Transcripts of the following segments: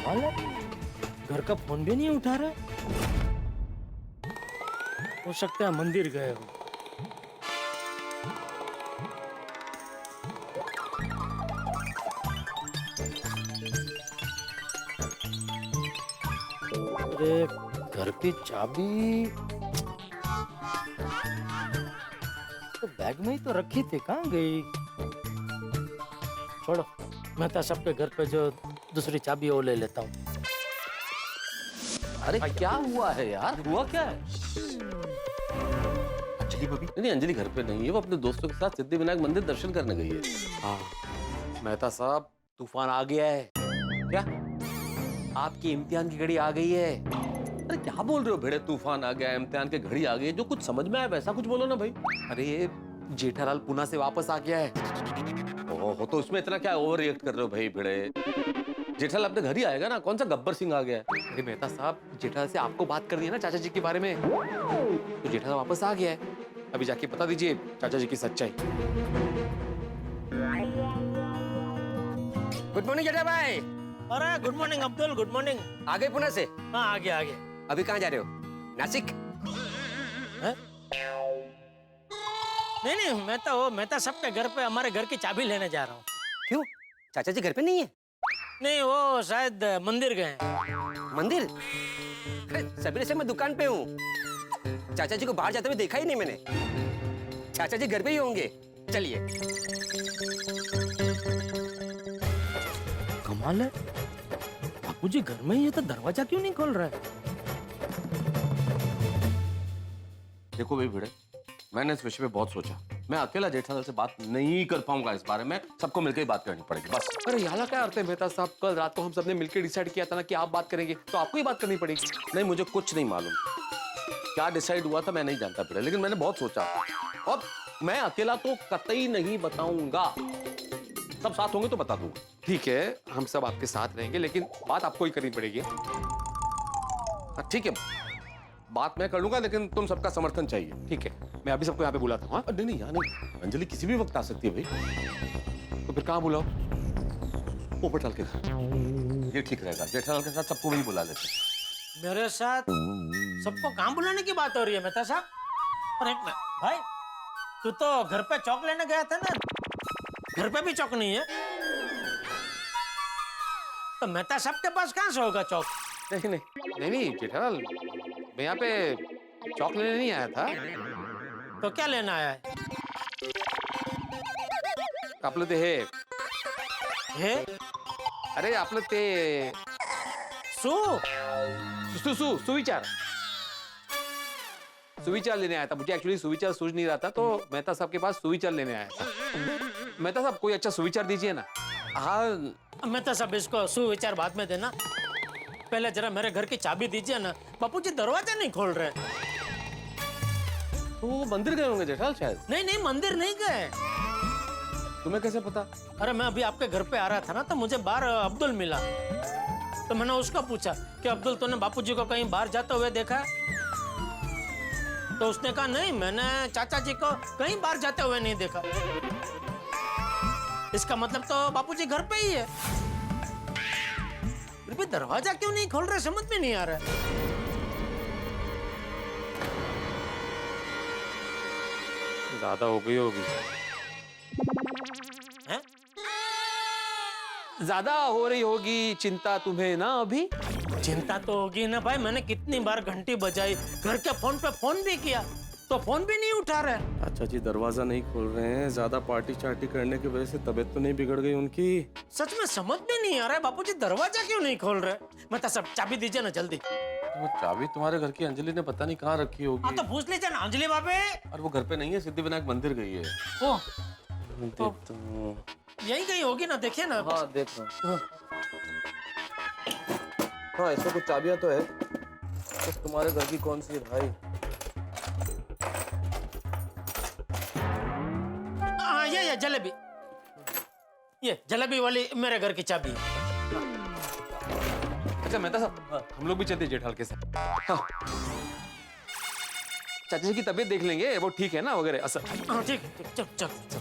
घर का फोन भी नहीं उठा रहा। हो सकता है मंदिर गए हो। अरे घर की चाबी तो बैग में ही तो रखी थी, कहाँ गई? छोड़ो, मैं तो सबके घर पे जो दूसरी चाबी है वो ले लेता हूँ। अरे क्या हुआ है यार? हुआ क्या है? अंजलि भाभी? नहीं, अंजलि घर पे नहीं है, वो अपने दोस्तों के साथ सिद्धिविनायक मंदिर दर्शन करने गई है। हाँ, मेहता साहब, तूफान आ गया है। क्या? आपकी इम्तिहान की घड़ी आ गई है। अरे क्या बोल रहे हो भिड़े? तूफान आ गया, इम्तिहान की घड़ी आ गई, जो कुछ समझ में आया वैसा कुछ बोलो ना भाई। अरे जेठालाल पुणे से वापस आ गया है। ओहो, तो उसमें इतना क्या ओवर रिएक्ट कर रहे हो भाई भिड़े? जेठालाल अपने घर ही आएगा ना, कौन सा गब्बर सिंह आ गया है? अरे मेहता साहब, जेठालाल से आपको बात करनी है ना चाचा जी के बारे में, तो जेठालाल वापस आ गया है। अभी जाके बता दीजिए चाचा जी की सच्चाई। Good morning Jetha bhai. अरे good morning Abdul, good morning. आ गए पुणे से? हाँ आ गया आ गया। अभी कहाँ जा रहे हो? नासिक? है? नहीं, मैं तो सबके घर पे हमारे घर की चाबी लेने जा रहा हूँ। क्यों, चाचा जी घर पे नहीं है? नहीं, वो शायद मंदिर गए हैं। मंदिर? सवेरे से मैं दुकान पे हूँ, चाचा जी को बाहर जाते हुए देखा ही नहीं मैंने। चाचा जी घर पे ही होंगे, चलिए। कमाल है, बापूजी घर में ही है तो दरवाजा क्यों नहीं खोल रहा है? देखो भाई भिड़े, मैंने इस विषय पे बहुत सोचा। मैं अकेला जेठालाल से बात नहीं कर पाऊंगा इस बारे में, सबको मिलकर ही बात करनी पड़ेगी बस। अरे यहाँ क्या अर्थ है मेहता साहब? कल रात को हम सबने मिलकर डिसाइड किया था ना कि आप बात करेंगे, तो आपको ही बात करनी पड़ेगी। नहीं, मुझे कुछ नहीं मालूम क्या डिसाइड हुआ था, मैं नहीं जानता भिड़े, लेकिन मैंने बहुत सोचा और मैं अकेला तो कतई नहीं बताऊंगा। सब साथ होंगे तो बता दूंगा। ठीक है, हम सब आपके साथ रहेंगे, लेकिन बात आपको ही करनी पड़ेगी। हाँ ठीक है, बात मैं कर लूंगा, लेकिन तुम सबका समर्थन चाहिए। ठीक है, मैं अभी सबको यहाँ पे बुलाता हूँ। हाँ? नहीं नहीं, यहाँ नहीं, अंजलि किसी भी वक्त आ सकती है भाई। तो फिर कहाँ बुलाओ? पोपटलाल के घर, ये ठीक रहेगा। जेठालाल के साथ सबको वही बुला लेते। मेरे साथ सबको काम बुलाने की बात हो रही है मेहता साहब? और एक मिनट भाई, तू तो घर पे चौक लेने गया था ना, घर पे भी चौक नहीं है, तो मेहता साहब के पास कहाँ से होगा चौक? नहीं नहीं नहीं जेठालाल, मैं यहाँ पे चौक लेने नहीं आया था। तो क्या लेना आया है? आपलं ते हे, हे? अरे आपलं ते सुविचार लेने आया था। मुझे एक्चुअली सुविचार सूझ नहीं रहा था, तो मेहता साहब के पास सुविचार लेने आया था। मेहता साहब कोई अच्छा सुविचार दीजिए ना। हाँ मेहता साहब, इसको सुविचार बाद में देना, पहले जरा मेरे घर की चाबी दीजिए ना। बापूजी दरवाजा नहीं खोल रहे। तो वो मंदिर गए होंगे जेठालाल शायद। नहीं, मंदिर नहीं गए। तुम्हें कैसे पता? अरे मैं अभी आपके घर पे आ रहा था ना, तो मुझे बाहर अब्दुल मिला, तो मैंने उसका पूछा कि अब्दुल तूने बापूजी को कहीं बाहर जाते हुए देखा है? तो उसने कहा नहीं, मैंने चाचा जी को कहीं बाहर जाते हुए नहीं देखा। इसका मतलब तो बापूजी घर पे ही है। फिर भी दरवाजा क्यों नहीं खोल रहे, समझ में नहीं आ रहा है। ज्यादा हो गई होगी। हैं? ज्यादा हो रही होगी चिंता तुम्हें ना अभी? चिंता तो होगी ना भाई, मैंने कितनी बार घंटी बजाई, घर के फोन पे फोन भी किया, तो फोन भी नहीं उठा रहे। चाचा जी दरवाजा नहीं खोल रहे हैं, ज्यादा पार्टी चार्टी करने की वजह से तबीयत तो नहीं बिगड़ गई उनकी? सच में समझ में नहीं आ रहा है, बापूजी दरवाजा क्यों नहीं खोल रहे? मतलब सब चाबी दीजिए ना जल्दी। वो चाबी तुम्हारे घर की अंजलि ने पता नहीं कहाँ रखी हाँ होगी। तो पूछ लीजिए ना अंजलि भाभी। और वो घर पे नहीं है, सिद्धिविनायक मंदिर गई है। ओह, देखता हूँ। यही कहीं होगी ना, देखिए ना। हाँ देख रहा हूँ। हाँ इसमें कुछ चाबियां तो है, तो तुम्हारे घर की कौन सी है भाई? हाँ ये जलेबी, ये जलेबी वाली मेरे घर की चाबी है। अच्छा मेहता साहब, हम लोग भी चलते जेठालाल के साथ। हाँ। चाचा जी की तबीयत देख लेंगे, वो ठीक है ना वगैरह असर। हाँ ठीक, चल चल चल।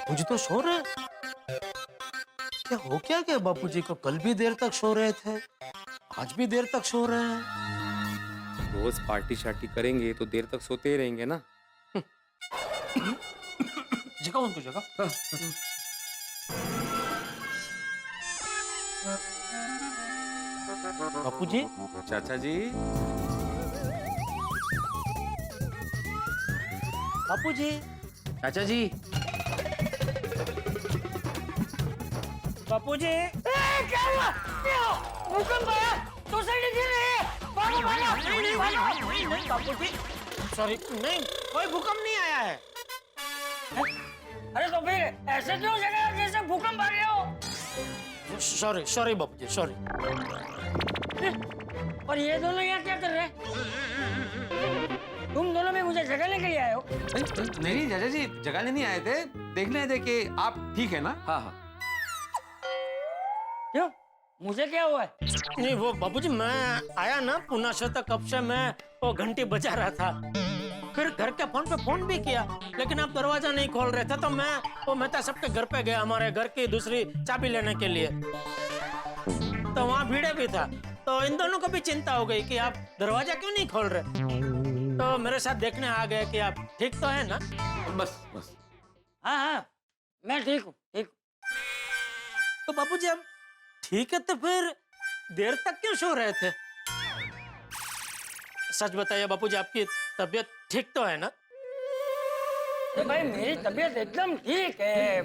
बापूजी तो सो रहे हैं। क्या हो क्या गया बापूजी को? कल भी देर तक सो रहे थे, आज भी देर तक सो रहे हैं। रोज पार्टी शार्टी करेंगे तो देर तक सोते ही रहेंगे ना। जगह उनको जगह। बापूजी, चाचा जी, बापूजी, चाचा जी, बापूजी। क्या हुआ? भूकंप आया, सोसाइटी गिर रही है, भागो भागो। नहीं बापूजी, सॉरी, नहीं, कोई भूकंप नहीं आया है। अरे तो फिर ऐसे क्यों जगह जैसे भूकंप आ गया हो? सॉरी सॉरी बापूजी, सॉरी। और ये दोनों यहाँ क्या कर रहे हैं? तुम दोनों भी मुझे जगाने के लिए आए हो? नहीं चाचा जी, जगाने नहीं आए थे, देखने आए थे कि आप ठीक है ना। हाँ हाँ। क्यों? मुझे क्या हुआ है? नहीं वो बाबूजी, मैं आया ना पुणे से, तो कब से मैं वो घंटी बजा रहा था। फिर घर के फोन पे फोन भी किया, लेकिन आप दरवाजा नहीं खोल रहे थे, तो मैं वो मेहता साहब के घर पे गया, हमारे घर की दूसरी चाबी लेने के लिए। तो वहाँ भीड़े भी था, तो इन दोनों को भी चिंता हो गई कि आप दरवाजा क्यों नहीं खोल रहे। तो मेरे साथ देखने आ गए कि आप ठीक तो है ना। बस बस। हाँ हाँ, मैं ठीक हूँ, ठीक हूँ। तो बाबूजी अब ठीक है, तो फिर देर तक क्यों सो रहे थे? सच बताइए बापूजी, आपकी तबीयत ठीक तो है ना? तो भाई मेरी तबीयत एकदम ठीक है,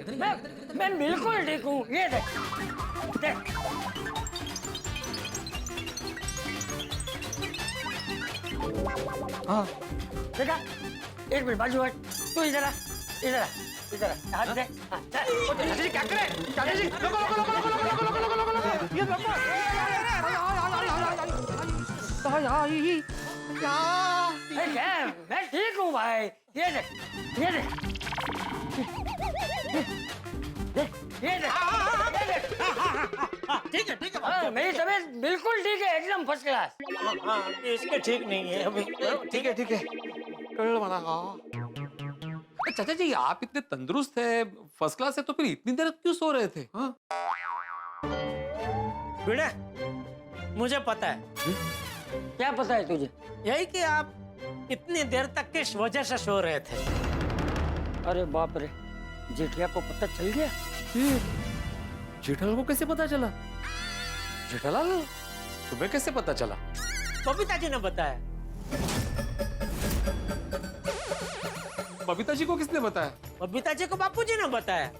मैं बिल्कुल ठीक हूँ। ये देख, देख। हाँ, देखा? एक मिनट बाजू हट, तू इधर आ, इधर आ, इधर आ, हाथ दे। हाँ, चल। ओ, चाचा जी क्या कर रहे हैं? चाचा जी, रुको, रुको, रुको, रुको, रुको, रुको, रुको, रुको, रुको, रुको। ये रुको। अरे क्या? मैं ठीक हूँ भाई। ये देख, ये देख, देख, ये देख, ये देख। ठीक है ठीक है। हाँ, मेरी तबीयत बिल्कुल ठीक है, एकदम फर्स्ट क्लास। हाँ, इसके ठीक नहीं है अभी। ठीक है ठीक है। चाचा जी, आप इतने तंदुरुस्त है, फर्स्ट क्लास है, तो फिर इतनी देर क्यों सो रहे थे? हाँ? भिड़े, मुझे पता है, क्या पता है तुझे? यही कि आप इतनी देर तक किस वजह से सो रहे थे। अरे बाप रे, जेठिया को पता चल गया? जेठालाल को कैसे पता चला? जेठालाल, तुम्हें कैसे पता चला? बबीता जी ने बताया। बबीता जी को किसने बताया? बबीता जी को बापूजी ने बताया।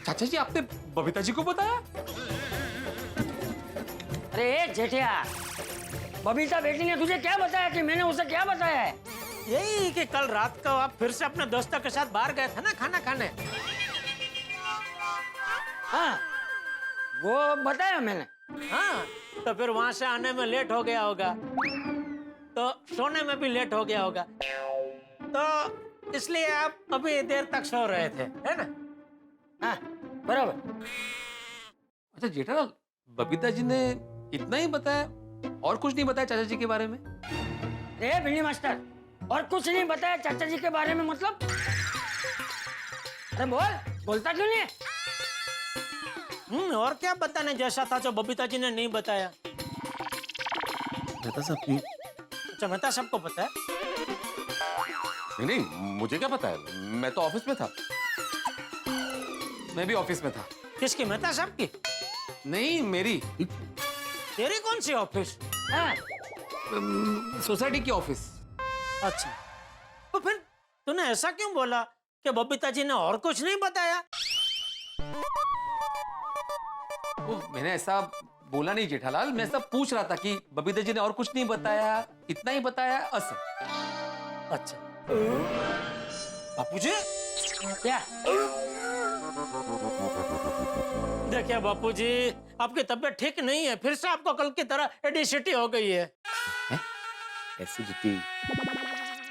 चाचा जी, आपने बबीता जी को बताया? अरे जेठिया, बबीता बेटी ने तुझे क्या बताया कि मैंने उसे क्या बताया है? यही कि कल रात को आप फिर से अपने दोस्तों के साथ बाहर गए थे ना खाना खाने। हाँ, वो बताया मैंने। हाँ, तो फिर वहां से आने में लेट हो गया होगा, तो सोने में भी लेट हो गया होगा, तो इसलिए आप अभी देर तक सो रहे थे, है ना? हाँ, बराबर। अच्छा जेठालाल, बबीता जी ने इतना ही बताया, और कुछ नहीं बताया चाचा जी के बारे में? रे भिंडी मास्टर, और कुछ नहीं बताया चाचा जी के बारे में मतलब? अरे बोल, बोलता क्यों नहीं है? और क्या बताने जैसा था जो बबीता जी ने नहीं बताया? मेहता साहब की अच्छा, मेहता सबको पता है। नहीं नहीं, मुझे क्या पता है, मैं तो ऑफिस में था। मैं भी ऑफिस में था। किसकी? मेहता साहब की? नहीं, मेरी तेरी कौन सी ऑफिस? हाँ, सोसाइटी की ऑफिस। अच्छा, तो फिर तूने ऐसा क्यों बोला कि बबीता जी ने और कुछ नहीं बताया? वो मैंने ऐसा बोला नहीं जेठालाल, मैं सब पूछ रहा था कि बबीता जी ने और कुछ नहीं बताया, इतना ही बताया असर। अच्छा, बापूजी, क्या? देखिए बापूजी, आपकी तबीयत ठीक नहीं है, फिर से आपको कल की तरह एडिसिटी हो गई है। एसिडिटी?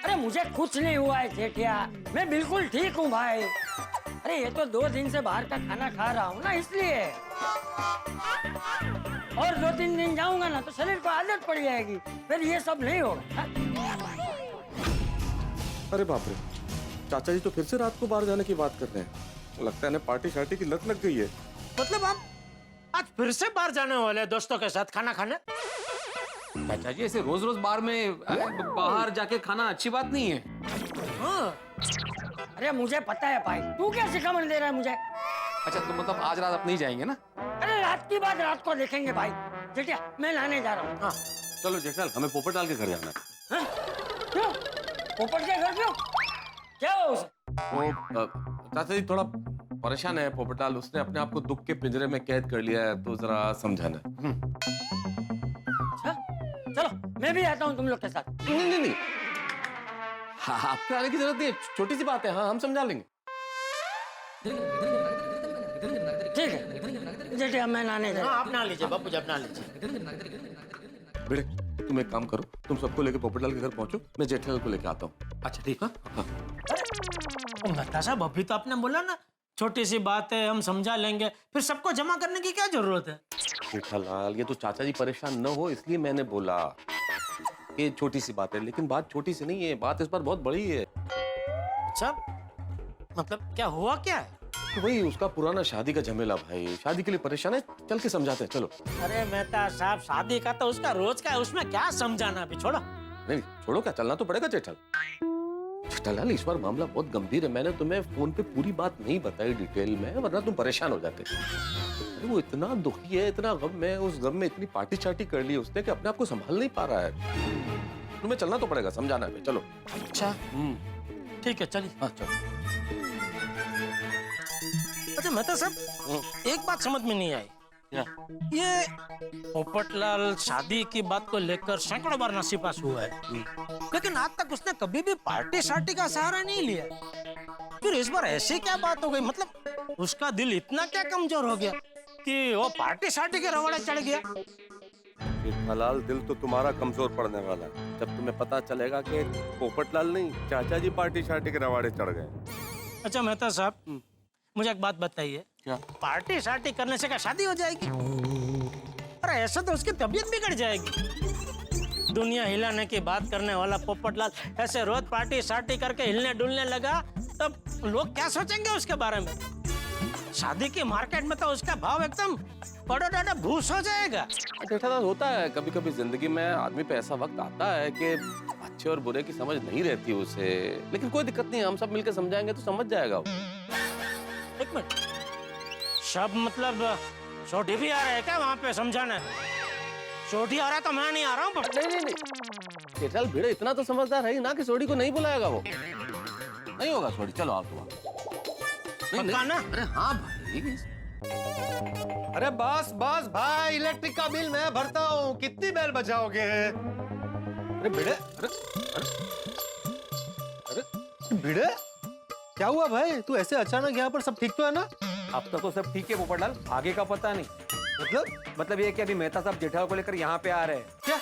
अरे मुझे कुछ नहीं हुआ है जेठिया, मैं बिल्कुल ठीक हूँ भाई। अरे ये तो 2 दिन से बाहर का खाना खा रहा हूँ ना, इसलिए। और 2-3 दिन जाऊंगा ना तो शरीर को आदत पड़ जाएगी, फिर ये सब नहीं होगा। हाँ? अरे बाप रे, चाचा जी तो फिर से रात को बाहर जाने की बात कर रहे हैं। लगता है इन्हें पार्टी शार्टी की लत लग गई है। मतलब आप आज फिर से बाहर जाने वाले हैं दोस्तों के साथ खाना खाने? चाचा जी ऐसे रोज रोज बाहर जाके खाना अच्छी बात नहीं है। हाँ। अरे मुझे पता है भाई, तू क्या शिखामण दे रहा है मुझे? अच्छा तो मतलब आज रात आप नहीं जाएंगे ना? अरे रात की बात रात को देखेंगे भाई। जेठिया मैं लाने जा रहा हूँ। हाँ। चलो जेठालाल, हमें पोपट लाल के घर जाना है। हाँ? क्यों? पोपट के घर क्यों? क्या हुआ उसे? वो चाचा जी थोड़ा परेशान है पोपटलाल, उसने अपने आप को दुख के पिंजरे में कैद कर लिया है, तो जरा समझाना। अच्छा चलो मैं भी आता हूँ तुम लोग के साथ। नहीं, हाँ, आपके आने की जरूरत नहीं है, छोटी सी बात है। हाँ, हम समझा लेंगे। ठीक है जेठिया मैं लाने जा रहा हाँ हूँ। आप ना लीजिए बापू जी, आप ना लीजिए। बेटे तुम एक काम करो, तुम सबको लेके पोपटलाल के घर पहुंचो, मैं जेठालाल को लेके आता हूँ। अच्छा ठीक है। मेहता साहब अभी तो आपने बोला ना छोटी सी बात है हम समझा लेंगे, फिर सबको जमा करने की क्या जरूरत है? जेठालाल ये तो चाचा जी परेशान न हो इसलिए मैंने बोला ये छोटी सी बात है, लेकिन बात छोटी सी नहीं है, बात इस बार बहुत बड़ी है। अच्छा मतलब क्या हुआ क्या है? तो वही उसका पुराना शादी का झमेला भाई, शादी के लिए परेशान है, चल के समझाते हैं चलो। अरे मेहता साहब शादी का तो उसका रोज का है, उसमें क्या समझाना, अभी छोड़ो। नहीं छोड़ो, क्या चलना तो पड़ेगा जेठालाल, इस बार मामला बहुत गंभीर है। मैंने तुम्हें फोन पे पूरी बात नहीं बताई डिटेल में, वरना तुम परेशान हो जाते। अरे वो इतना दुखी है, इतना गम में, उस गम में इतनी पार्टी चार्टी कर ली उसने कि अपने आप को संभाल नहीं पा रहा है। तुम्हें चलना तो पड़ेगा, समझाना है चलो। अच्छा ठीक है चलिए। हाँ चलो। अच्छा मेहता साहब एक बात समझ में नहीं आई, क्या? ये पोपटलाल शादी की बात को लेकर सैकड़ों बार नसीबास हुआ है, लेकिन आज तक उसने कभी भी पार्टी शार्टी का सहारा नहीं लिया। फिर इस बार ऐसी क्या बात हो गई, मतलब उसका दिल इतना क्या कमजोर हो गया कि वो पार्टी शार्टी के रवाड़े चढ़ गया? जेठालाल दिल तो तुम्हारा कमजोर पड़ने वाला है जब तुम्हें पता चलेगा कि पोपटलाल नहीं चाचा जी पार्टी शार्टी के रवाड़े चढ़ गए। अच्छा मेहता साहब मुझे एक बात बताइए, क्या? पार्टी शार्टी करने से क्या शादी हो जाएगी? अरे ऐसा तो उसकी तबीयत बिगड़ जाएगी। दुनिया हिलाने की बात करने वाला पोपटलाल ऐसे रोज पार्टी शार्टी करके हिलने डुलने लगा, तब लोग क्या सोचेंगे उसके बारे में? शादी की मार्केट में तो उसका भाव एकदम बड़ा डाटा भूस हो जाएगा। जेठालाल होता है कभी कभी जिंदगी में, आदमी पे ऐसा वक्त आता है कि अच्छे और बुरे की समझ नहीं रहती उसे, लेकिन कोई दिक्कत नहीं, हम सब मिलकर समझाएंगे तो समझ जाएगा वो। एक मिनट, शब मतलब छोटी भी आ रहा है क्या वहाँ पे समझाना? छोटी आ रहा है तो मैं नहीं आ रहा हूँ। नहीं जेठालाल भिड़े इतना तो समझदार है ही ना कि सोडी को नहीं बुलाएगा वो। नहीं होगा सोडी, चलो आप तो पक्का ना? अरे हाँ भाई। अरे बस बस भाई, इलेक्ट्रिक का बिल मैं भरता हूँ, कितनी बेल बचाओगे? अरे भिड़े, अरे भिड़े क्या हुआ भाई? तू ऐसे अचानक यहाँ पर, सब ठीक तो है ना? अब तक तो सब ठीक है पोपटलाल, आगे का पता नहीं। मतलब ये कि अभी मेहता साहब जेठालाल को लेकर यहाँ पे आ रहे हैं। क्या?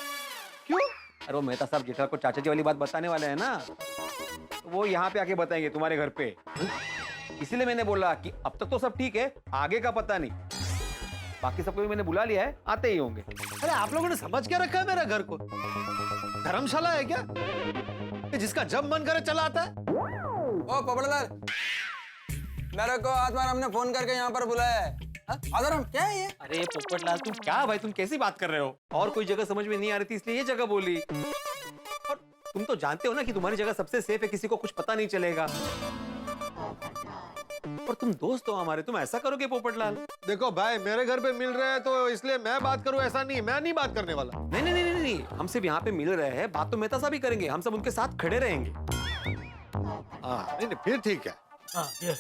क्यों? अरे वो मेहता साहब जेठालाल को चाचा जी वाली बात बताने वाले हैं ना, तो वो यहाँ पे आके बताएंगे तुम्हारे घर पे। इसीलिए मैंने बोला कि अब तक तो सब ठीक है, आगे का पता नहीं। बाकी सबको भी मैंने बुला लिया है, आते ही होंगे। अरे आप लोगों ने समझ क्या रखा है मेरा घर को? धर्मशाला है क्या कि जिसका जब मन करे चला आता है? ओ पोपटलाल, मेरे को आज बार हमने फोन करके यहाँ पर बुलाया है। आदरम क्या है ये? अरे पोपटलाल तुम क्या भाई, तुम कैसी बात कर रहे हो? और कोई जगह समझ में नहीं आ रही थी इसलिए ये जगह बोली। और तुम तो जानते हो ना कि तुम्हारी जगह सबसे सेफ है, किसी को कुछ पता नहीं चलेगा। और तुम दोस्त हो हमारे, तुम ऐसा करोगे पोपटलाल? देखो भाई, मेरे घर पे मिल रहे हैं तो इसलिए मैं बात करूं ऐसा नहीं, मैं नहीं बात करने वाला। नहीं नहीं नहीं नहीं, हम सिर्फ यहाँ पे मिल रहे हैं, बात तो मेहता साहब ही करेंगे, हम सब उनके साथ खड़े रहेंगे। हाँ नहीं फिर ठीक है। हाँ, ये।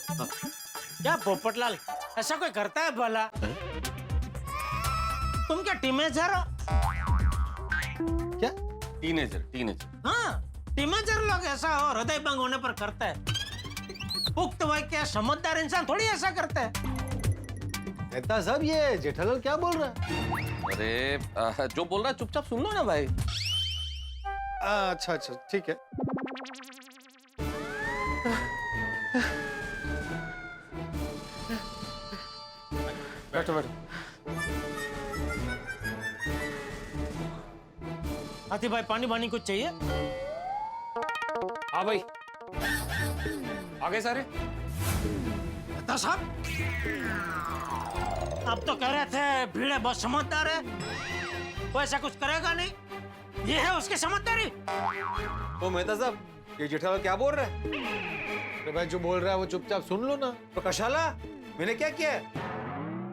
क्या पोपटलाल ऐसा कोई करता है भला? तुम क्या टीनेजर हो? क्या? टीनेजर। हाँ टीनेजर लोग ऐसा हो हृदय भंग होने पर करता है। पुख्त वय के समझदार इंसान थोड़ी ऐसा करता है। मेहता साहब ये जेठालाल क्या बोल रहा है? अरे जो बोल रहा है चुपचाप सुन लो ना भाई। अच्छा ठीक है। बैठो। हाथी भाई पानी कुछ चाहिए? हाँ भाई। आगे सारे तो साहब अब तो कह रहे थे भीड़ बहुत समझदार है, वो ऐसा कुछ करेगा नहीं, ये है उसकी समझदारी। ओ मेहता साहब, ये जेठालाल क्या बोल रहा है? अरे भाई जो बोल रहा है वो चुपचाप सुन लो ना। तो कशाला, मैंने क्या किया है?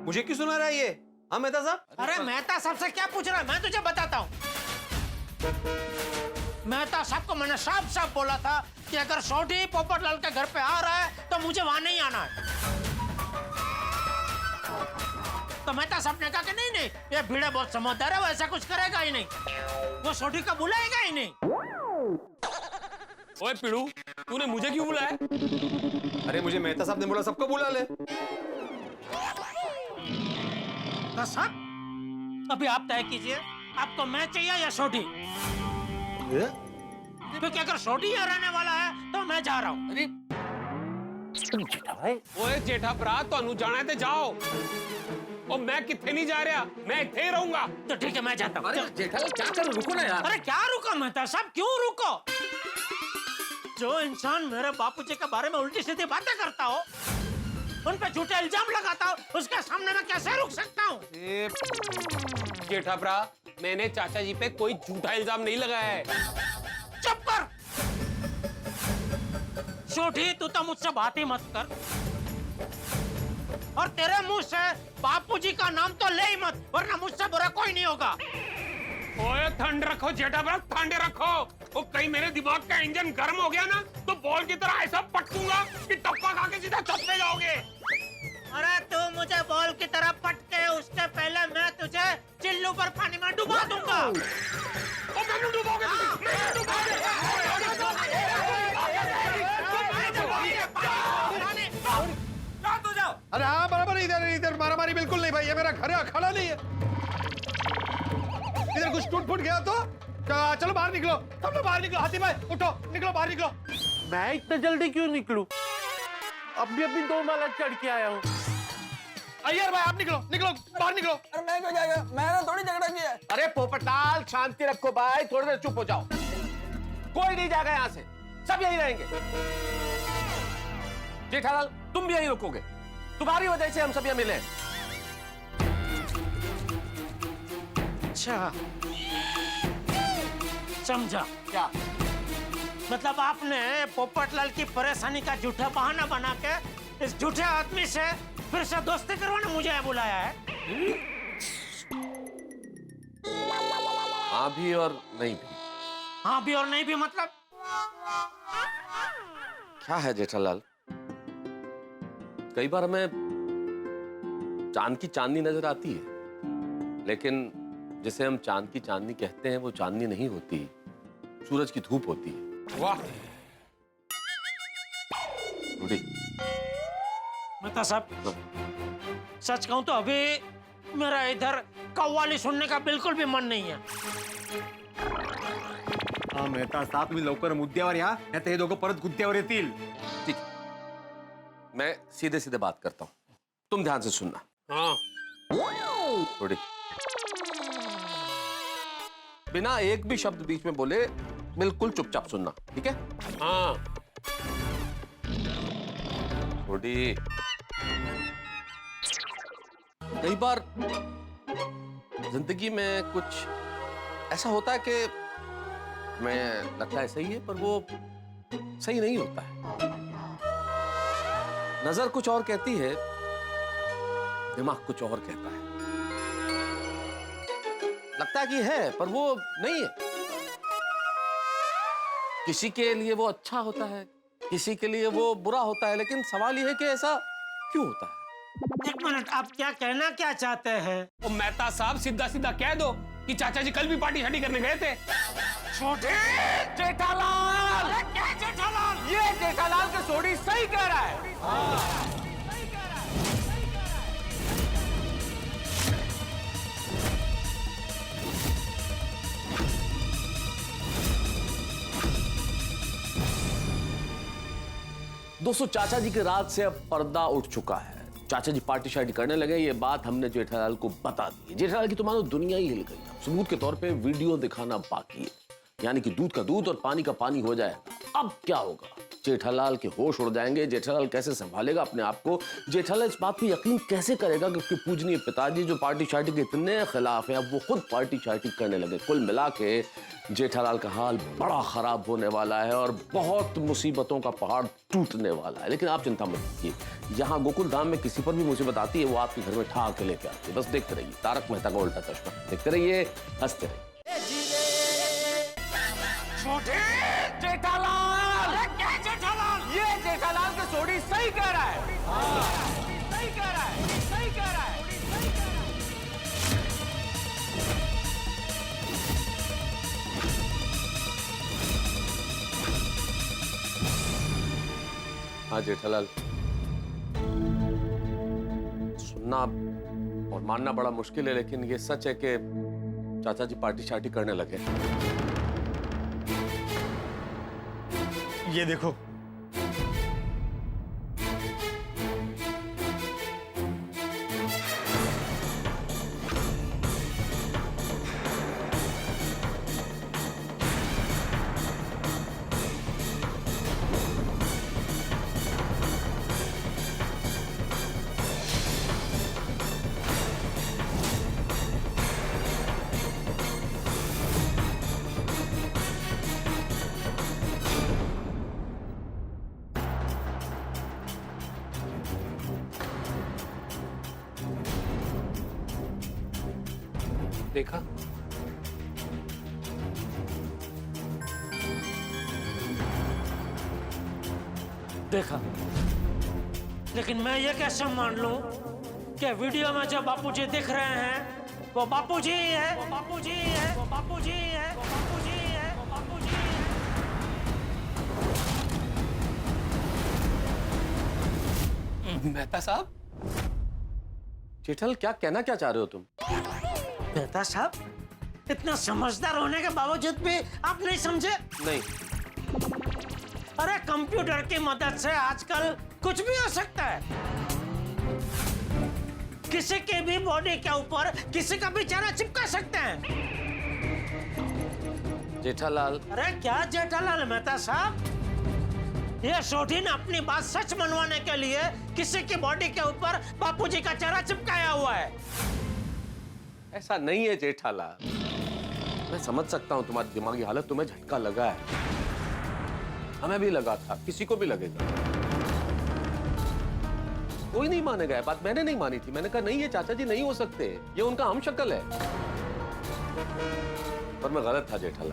मुझे क्यों सुना रहा है ये? हाँ मेहता साहब? अरे मेहता साहब से क्या पूछ रहा है, मैं तुझे बताता हूँ। मेहता साहब को मैंने साफ साफ बोला था कि अगर सोढ़ी पोपटलाल के घर पे आ रहा है तो मुझे वहां नहीं आना है। तो मेहता साहब ने कहा कि नहीं नहीं, ये भीड़े बहुत समझदार है, वो ऐसा कुछ करेगा ही नहीं, वो सोढ़ी का बुलाएगा ही नहीं। ओए पिड़ू, तूने मुझे क्यों बुलाया? अरे मुझे मेहता साहब ने बोला सबको बुला ले। तो साहब अभी आप तय कीजिए, आपको मैं चाहिए या सोढ़ी? क्योंकि अगर सोढ़ी यहाँ रहने वाला है तो मैं जा रहा हूँ। ओए जेठा भरा, ਤੁਹਾਨੂੰ जाना है तो जाओ, और मैं कितने नहीं जा रहा, मैं इतने ही रहूंगा। तो ठीक है मैं जाता हूँ। जेठालाल क्या करो, रुको ना यार। अरे क्या रुको मेहता साहब, क्यों रुको? जो इंसान मेरे बापूजी के बारे में उल्टी सीधी बातें करता हो, उन पे झूठे इल्जाम लगाता हो, उसके सामने मैं कैसे रुक सकता हूँ? जेठा भरा, मैंने चाचा जी पे कोई झूठा इल्जाम नहीं लगाया है। चुप कर। छोटी, तू तो मुझसे बात ही मत कर, और तेरे मुंह से बापूजी का नाम तो ले ही मत, वरना मुझसे बुरा कोई नहीं होगा। ओए ठंड रखो जेठा भरा, ठंड रखो। वो कहीं मेरे दिमाग का इंजन गर्म हो गया ना, तो बॉल की तरह ऐसा पटकूंगा कि टप्पा खा के सीधा छत पे जाओगे। अरे तू मुझे बॉल की तरह पटके उसके पहले मैं तुझे चिल्लू पर पानी में डुबा दूंगा। ओ मैंने डुबोगे, मैंने डुबोगे। अरे हाँ बराबर, इधर इधर मारामारी बिल्कुल नहीं भाई, ये मेरा घर है, अखाड़ा नहीं है। इधर कुछ टूट फूट गया तो चलो बाहर निकलो, सब लोग बाहर निकलो। हाथी भाई उठो, निकलो बाहर निकलो। मैं इतना जल्दी क्यों निकलूं? अभी 2 माला चढ़ के आया हूँ। अय्यर भाई आप निकलो, निकलो बाहर निकलो। अरे मैं क्यों जाएगा, मैंने थोड़ी झगड़ा किया है। अरे पोपटलाल शांति रखो भाई, थोड़ी देर चुप हो जाओ। कोई नहीं जाएगा यहाँ से, सब यही रहेंगे। जेठालाल तुम भी यहीं रुकोगे, तुम्हारी वजह से हम सब यहाँ मिले। अच्छा समझा। क्या मतलब आपने पोपटलाल की परेशानी का झूठा बहाना बना के इस झूठे आदमी से फिर से दोस्ती करवाने मुझे यहाँ बुलाया है? हाँ भी और नहीं भी। हाँ भी और नहीं भी मतलब? क्या है जेठालाल, कई बार हमें चांद की चांदनी नजर आती है, लेकिन जिसे हम चांद की चांदनी कहते हैं वो चांदनी नहीं होती, सूरज की धूप होती है। वाह मेहता साहब, सच कहूं तो अभी मेरा इधर कव्वाली सुनने का बिल्कुल भी मन नहीं है। हा मेहता साहब, तुम्ही लवकर मुद्द्यावर या, नाही तर हे दोघं परत गुत्त्यावर येतील। ठीक, मैं सीधे सीधे बात करता हूँ, तुम ध्यान से सुनना। हाँ, थोड़ी बिना एक भी शब्द बीच में बोले बिल्कुल चुपचाप सुनना, ठीक है? हाँ। थोड़ी कई बार जिंदगी में कुछ ऐसा होता है कि मैं लगता है सही है पर वो सही नहीं होता है। नजर कुछ और कहती है, दिमाग कुछ और कहता है। लगता है कि है पर वो नहीं है। किसी के लिए वो अच्छा होता है, किसी के लिए वो बुरा होता है, लेकिन सवाल ये है कि ऐसा क्यों होता है? एक मिनट, आप क्या कहना क्या चाहते हैं? वो मेहता साहब सीधा सीधा कह दो कि चाचा जी कल भी पार्टी शार्टी करने गए थे। छोटे जेठालाल! अरे क्या जेठालाल? ये जेठालाल के सोडी सही कह रहा है। दोस्तों, चाचा जी की रात से अब पर्दा उठ चुका है। चाचा जी पार्टी शार्टी करने लगे, ये बात हमने जेठालाल को बता दी। जेठालाल की तो मानो दुनिया ही हिल गई। सबूत के तौर पे वीडियो दिखाना बाकी है, यानी कि दूध का दूध और पानी का पानी हो जाएगा। अब क्या होगा जेठालाल के होश उड़ जाएंगे। जेठालाल कैसे संभालेगा अपने आप को? जेठालाल इस बात पे यकीन कैसे करेगा कि उसके पूजनीय पिताजी जो पार्टी शार्टी के इतने खिलाफ हैं, अब वो खुद पार्टी शार्टी करने लगे। कुल मिला के जेठालाल का हाल बड़ा खराब होने वाला है और बहुत मुसीबतों का पहाड़ टूटने वाला है। लेकिन आप चिंता मत कीजिए, यहाँ गोकुल धाम में किसी पर भी मुसीबत आती है वो आपके घर में ठा के लेके आती है। बस देखते रहिए तारक मेहता का उल्टा चश्मा, देखते रहिए, हंसते रहिए। जेठालाल! अरे क्या जेठालाल? ये जेठालाल के सोडी सही कह रहा है। सही कह रहा है, सही कह रहा है। हाँ जेठालाल, सुनना और मानना बड़ा मुश्किल है, लेकिन ये सच है कि चाचा जी पार्टी शार्टी करने लगे। ये देखो, देखा? देखा, लेकिन मैं ये कैसे मान लूं कि वीडियो में जो बापूजी दिख रहे हैं वो बापूजी ही है, वो बापूजी ही है, वो बापूजी ही है, वो बापूजी ही है, वो बापूजी ही है। मेहता साहब, जेठालाल क्या कहना क्या चाह रहे हो तुम? मेहता साहब, इतना समझदार होने के बावजूद भी आप नहीं समझे? नहीं, अरे कंप्यूटर की मदद से आजकल कुछ भी हो सकता है। किसी के भी बॉडी के ऊपर किसी का भी चेहरा चिपका सकते हैं। जेठालाल, अरे क्या जेठालाल मेहता साहब, ये सोढी ने अपनी बात सच मनवाने के लिए किसी की बॉडी के ऊपर बापूजी का चेहरा चिपकाया हुआ है। ऐसा नहीं है जेठालाल। मैं समझ सकता हूँ तुम्हारी दिमागी हालत, तुम्हें झटका लगा है, हमें भी लगा था, किसी को भी लगेगा। कोई नहीं मानेगा, ये बात मैंने नहीं मानी थी। मैंने कहा नहीं, ये चाचा जी नहीं हो सकते, ये उनका हम शक्ल है। पर मैं गलत था जेठालाल,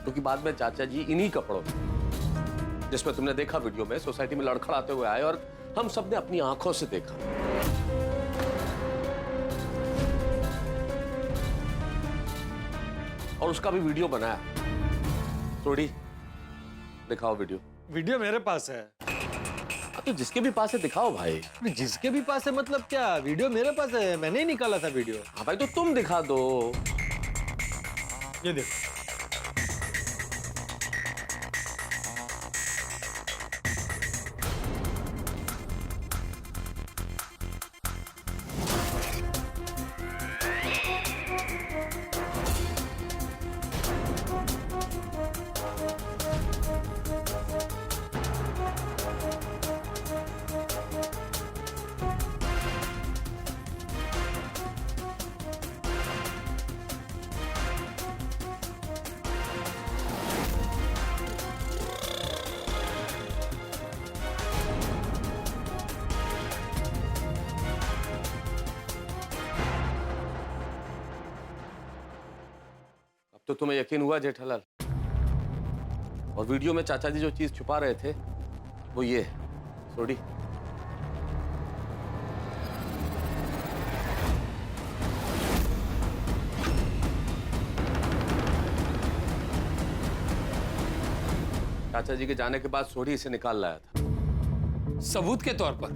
क्योंकि बाद में चाचा जी इन्हीं कपड़ों में, जिसमें तुमने देखा वीडियो में, सोसाइटी में लड़खड़ाते हुए आए और हम सबने अपनी आंखों से देखा। और उसका भी वीडियो बनाया। थोड़ी दिखाओ वीडियो। वीडियो मेरे पास है। तो जिसके भी पास है दिखाओ भाई। जिसके भी पास है मतलब क्या? वीडियो मेरे पास है, मैंने ही निकाला था वीडियो। हाँ भाई, तो तुम दिखा दो। ये देखो, तो तुम्हें यकीन हुआ जेठालाल? और वीडियो में चाचा जी जो चीज छुपा रहे थे वो ये है। सोडी, चाचा जी के जाने के बाद सोडी इसे निकाल लाया था सबूत के तौर पर।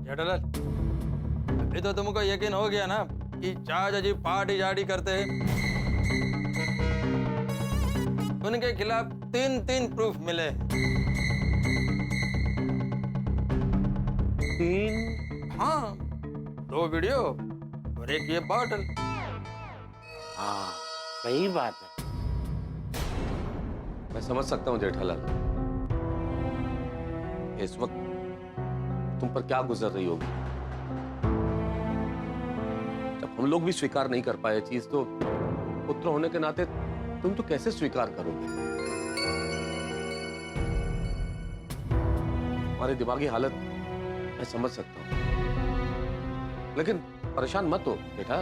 जेठालाल, अभी तो तुमको यकीन हो गया ना कि चाचा जी पार्टी जाड़ी करते हैं। उनके खिलाफ 3 प्रूफ मिले। 3? हाँ, 2 वीडियो और एक ये बॉटल। हाँ, सही बात है। मैं समझ सकता हूँ जेठालाल, इस वक्त तुम पर क्या गुजर रही होगी। जब हम लोग भी स्वीकार नहीं कर पाए चीज, तो पुत्र होने के नाते तुम तो कैसे स्वीकार करोगे। हमारी दिमागी हालत मैं समझ सकता हूं, लेकिन परेशान मत हो बेटा,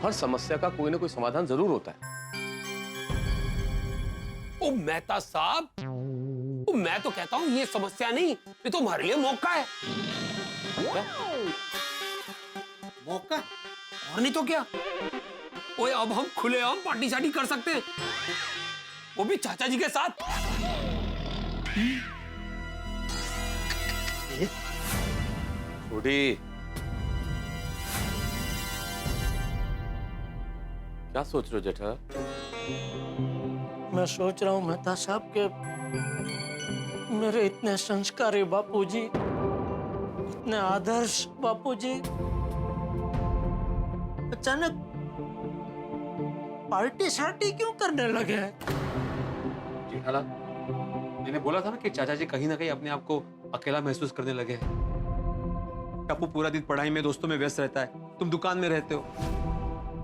हर समस्या का कोई ना कोई समाधान जरूर होता है। ओ मेहता साहब, ओ मैं तो कहता हूँ ये समस्या नहीं, ये तुम्हारे लिए मौका है। मौका? और नहीं तो क्या। ओए अब हम खुलेआम पार्टी शार्टी कर सकते हैं, वो भी चाचा जी के साथ। छोटी, क्या सोच रहे हो जेठा? मैं सोच रहा हूँ मेहता साहब के मेरे इतने संस्कारी बापूजी, इतने आदर्श बापूजी अचानक पार्टी शार्टी क्यों करने लगे हैं? जेठालाल, मैंने बोला था ना कि चाचा जी कहीं ना कहीं अपने आप को अकेला महसूस करने लगे हैं। टप्पू पूरा दिन पढ़ाई में, दोस्तों में व्यस्त रहता है, तुम दुकान में रहते हो,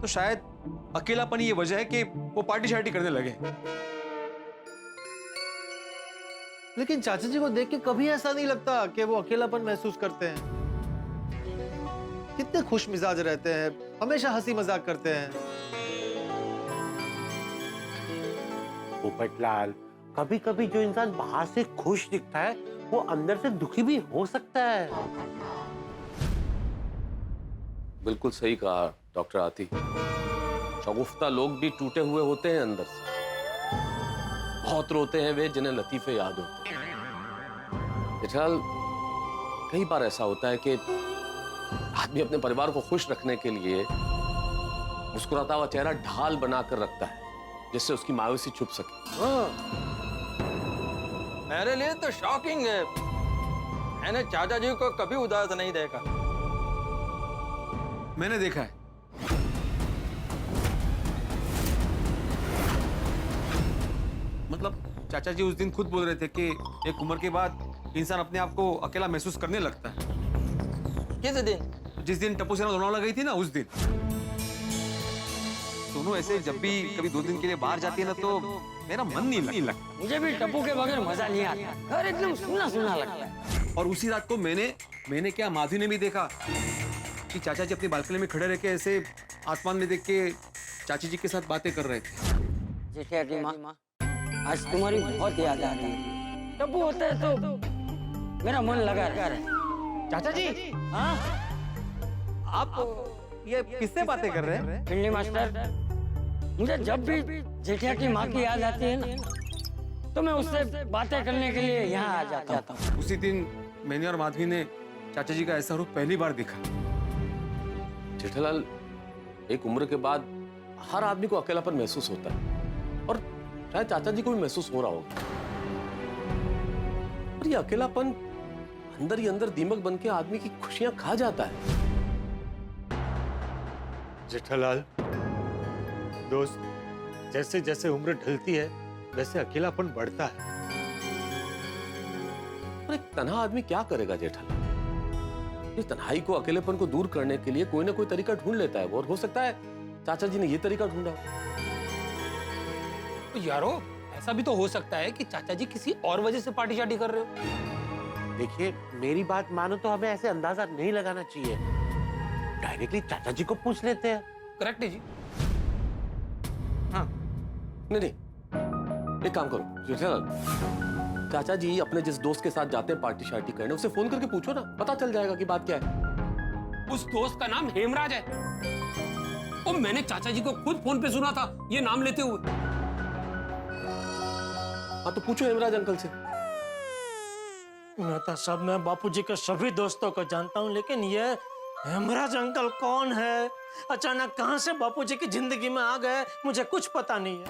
तो शायद अकेलापन ये वजह है कि वो पार्टी शार्टी करने लगे। लेकिन चाचा जी को देख के कभी ऐसा नहीं लगता कि वो अकेलापन महसूस करते हैं। कितने खुश मिजाज रहते हैं, हमेशा हंसी मजाक करते हैं। पोपटलाल, कभी कभी जो इंसान बाहर से खुश दिखता है वो अंदर से दुखी भी हो सकता है। बिल्कुल सही कहा डॉक्टर आती। शगुफ्ता लोग भी टूटे हुए होते हैं अंदर से। बहुत रोते हैं वे जिन्हें लतीफे याद होते हैं। जेठालाल, कई बार ऐसा होता है कि आदमी अपने परिवार को खुश रखने के लिए मुस्कुराता हुआ चेहरा ढाल बनाकर रखता है, जिससे उसकी मायूसी छुप सके। मेरे लिए तो शॉकिंग है, मैंने चाचा जी को कभी उदास नहीं देखा। मैंने देखा है। मतलब चाचा जी उस दिन खुद बोल रहे थे कि एक उम्र के बाद इंसान अपने आप को अकेला महसूस करने लगता है। किस दिन? जिस दिन टप्पू सेना लोनावाला गई थी ना, उस दिन। दोनों ऐसे जब भी कभी 2 दिन के लिए बाहर जाती है ना, तो मेरा मन नहीं लगता। मुझे भी टप्पू के बगैर मजा नहीं आता, घर एकदम सुना सुना लगता है। और उसी रात को मैंने क्या, माधवी ने भी देखा कि चाचा जी अपनी बालकनी में खड़े रह के ऐसे आसमान में देख के चाची जी के साथ बातें कर रहे थे। जेठिया की माँ, आज तुम्हारी बहुत याद आ रही है। टप्पू होता है तो मेरा मन लगा रहे। चाचा जी, हाँ? आप ये किससे बातें कर रहे हैं? पिंडी मास्टर, मुझे जब भी जेठिया की माँ की याद आती है ना, तो मैं उससे बातें करने के लिए यहाँ आ जाता हूँ। उसी दिन मैंने और माधवी ने चाचा जी का ऐसा रूप पहली बार देखा। जेठालाल, एक उम्र के बाद हर आदमी को अकेलापन महसूस होता है, और शायद चाचा जी को भी महसूस हो रहा होगा। और ये अकेलापन अंदर ही अंदर दीमक बन के आदमी की खुशियां खा जाता है। जेठालाल दोस्त, जैसे जैसे उम्र ढलती है वैसे अकेलापन बढ़ता है। और एक तन्हा आदमी क्या करेगा जेठालाल? इस तन्हाई को, अकेलेपन को दूर करने के लिए कोई ना कोई तरीका ढूंढ लेता है वो, और हो सकता है चाचा जी ने ये तरीका ढूंढा हो। तो यारो, ऐसा भी तो हो सकता है कि चाचा जी किसी और वजह से पार्टी शार्टी कर रहे हो। देखिए, मेरी बात मानो तो हमें ऐसे अंदाजा नहीं लगाना चाहिए। डायरेक्टली चाचा जी को पूछ लेते हैं। करेक्ट है जी। हाँ, नहीं, एक काम करो जेठालाल, चाचा जी अपने जिस दोस्त के साथ जाते हैं पार्टी शार्टी करने, उसे फोन करके पूछो ना, पता चल जाएगा कि बात क्या है। उस दोस्त का नाम हेमराज है। और मैंने चाचा जी को खुद फोन पे सुना था ये नाम लेते हुए। हाँ, तो पूछो हेमराज अंकल से। मेहता साहब, मैं बापूजी के सभी दोस्तों को जानता हूँ, लेकिन ये हेमराज अंकल कौन है? अचानक कहां से बापूजी की जिंदगी में आ गए, मुझे कुछ पता नहीं है।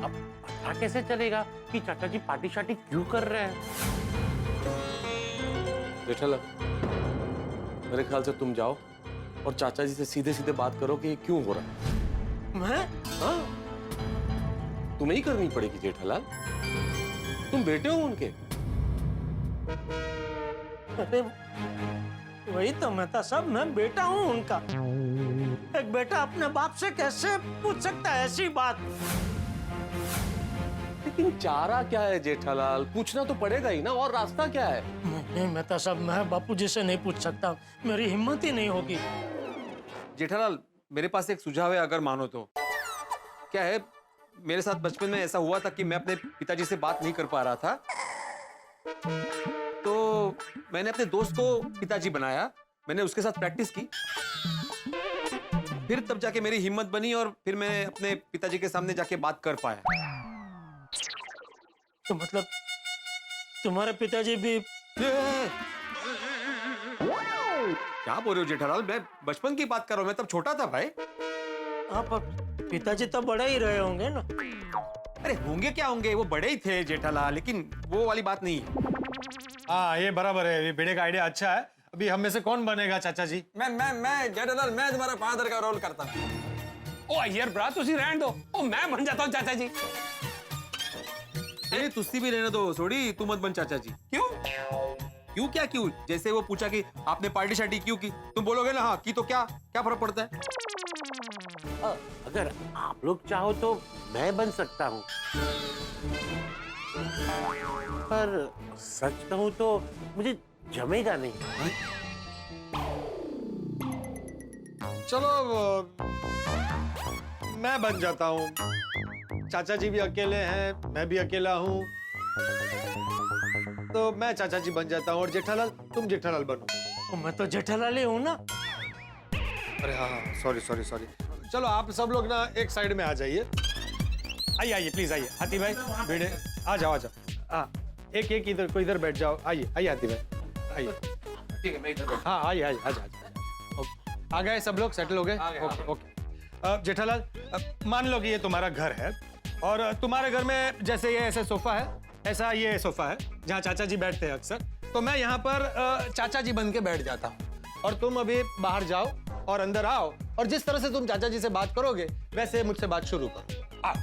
अब पता कैसे चलेगा कि चाचा जी पार्टी शार्टी क्यों कर रहे हैं? जेठालाल, मेरे ख्याल से तुम जाओ और चाचा जी से सीधे सीधे बात करो कि ये क्यों हो रहा है। मैं हाँ, तुम्हें ही करनी पड़ेगी जेठालाल। तुम बेटे हो उनके। अरे वही तो मेहता साहब, मैं बेटा हूँ उनका। एक बेटा अपने बाप से कैसे पूछ सकता है ऐसी बात? लेकिन चारा क्या है जेठालाल, पूछना तो पड़ेगा ही ना, और रास्ता क्या है? नहीं मेहता साहब, मैं बापूजी से नहीं पूछ सकता, मेरी हिम्मत ही नहीं होगी। जेठालाल, मेरे पास एक सुझाव है, अगर मानो तो। क्या है, मेरे साथ बचपन में ऐसा हुआ था कि मैं अपने पिताजी से बात नहीं कर पा रहा था, तो मैंने अपने दोस्त को पिताजी बनाया। मैंने उसके साथ प्रैक्टिस की, फिर तब जाके मेरी हिम्मत बनी और फिर मैं अपने पिताजी के सामने जाके बात कर पाया। तो मतलब तुम्हारे पिताजी भी? क्या बोल रहे हो जेठालाल, मैं बचपन की बात कर रहा हूँ, मैं तब छोटा था भाई। हाँ, पर पिताजी तो बड़े ही रहे होंगे ना? अरे होंगे क्या होंगे, वो बड़े ही थे जेठालाल, लेकिन वो वाली बात नहीं है। हाँ ये बराबर है, ये बेटे का आइडिया अच्छा है। अभी हम में से कौन बनेगा चाचा जी? मैं जेठालाल, मैं तुम्हारा फादर का रोल करता हूँ। ओ यार ब्रा, तुसी रहने दो, ओ मैं बन जाता हूँ चाचा जी। अरे तुस्सी भी रहने दो, सोड़ी तू मत बन चाचा जी। क्यों? क्यों क्या क्यों? जैसे वो पूछा कि आपने पार्टी शार्टी क्यों की, तुम बोलोगे ना हाँ की, तो क्या क्या फर्क पड़ता है? अगर आप लोग चाहो तो मैं बन सकता हूँ, पर सच कहूँ तो मुझे जमेगा नहीं। चलो मैं बन जाता हूँ। चाचा जी भी अकेले हैं, मैं भी अकेला हूँ, तो मैं चाचा जी बन जाता हूँ और जेठालाल तुम जेठालाल बनो। तो मैं तो जेठालाल ही हूँ ना। अरे हाँ हाँ, सॉरी सॉरी सॉरी। चलो आप सब लोग ना एक साइड में आ जाइए। आइए आइए प्लीज आइए, हाथी भाई भिड़े आ जाओ आ जाओ। हाँ एक एक इधर को इधर बैठ जाओ। आइए आइए हाथी भाई आइए। ठीक है, मैं इधर बैठता हाँ आइए आइए आ जाओ। आ गए सब लोग, सेटल हो गए? Okay okay. जेठालाल मान लो कि ये तुम्हारा घर है और तुम्हारे घर में जैसे ये ऐसे सोफा है, ऐसा ये सोफा है जहाँ चाचा जी बैठते हैं अक्सर, तो मैं यहाँ पर चाचा जी बन के बैठ जाता हूँ और तुम अभी बाहर जाओ और अंदर आओ और जिस तरह से तुम चाचा जी से बात करोगे वैसे मुझसे बात शुरू करो। आओ।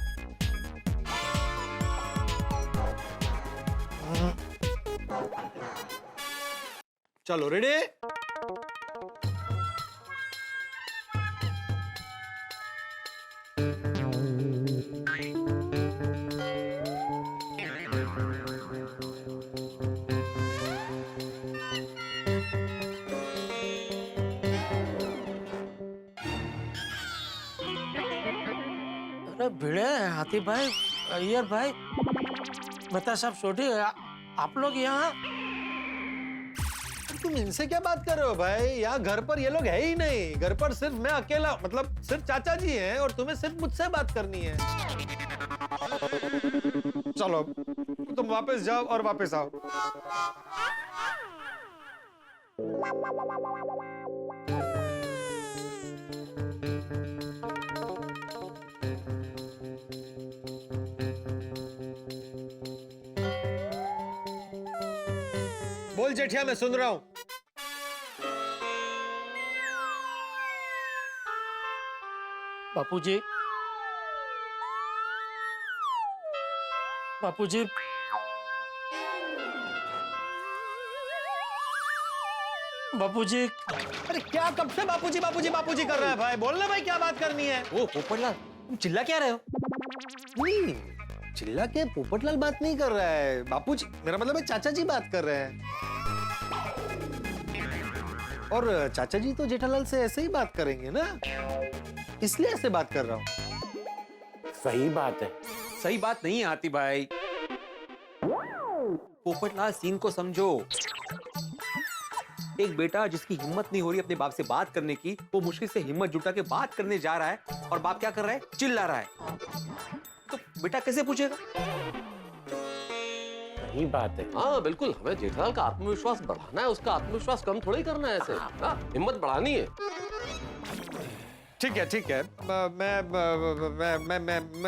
चलो रेडी? अरे भिड़े, हाथी भाई, अय्यर भाई, मेहता साहब, सोढ़ी, आप लोग यहाँ? तुम इनसे क्या बात कर रहे हो भाई? यहाँ घर पर ये लोग है ही नहीं। घर पर सिर्फ मैं अकेला, मतलब सिर्फ चाचा जी हैं और तुम्हें सिर्फ मुझसे बात करनी है। चलो तुम वापस जाओ और वापस आओ। बोल जेठिया, मैं सुन रहा हूं। बापूजी, बापूजी, बापूजी। अरे क्या कब से बापूजी बापूजी बापूजी कर रहा है भाई? बोलना भाई, क्या बात करनी है? ओ पोपटलाल, तुम चिल्ला क्या रहे हो? नहीं, चिल्ला के पोपटलाल बात नहीं कर रहा है। बापूजी मेरा मतलब है चाचा जी बात कर रहे हैं। और चाचा जी तो जेठालाल से ऐसे ही बात करेंगे ना, इसलिए ऐसे बात कर रहा हूं। सही बात है। सही बात नहीं है हाथी भाई। पोपटलाल, सीन को समझो। एक बेटा जिसकी हिम्मत नहीं हो रही अपने बाप से बात करने की, वो मुश्किल से हिम्मत जुटा के बात करने जा रहा है और बाप क्या कर रहा है? चिल्ला रहा है। तो बेटा कैसे पूछेगा? सही बात है। हाँ बिल्कुल, हमें जेठालाल का आत्मविश्वास बढ़ाना है, उसका आत्मविश्वास कम थोड़ी करना है। ऐसे हाँ, हिम्मत बढ़ानी है। ठीक है ठीक है,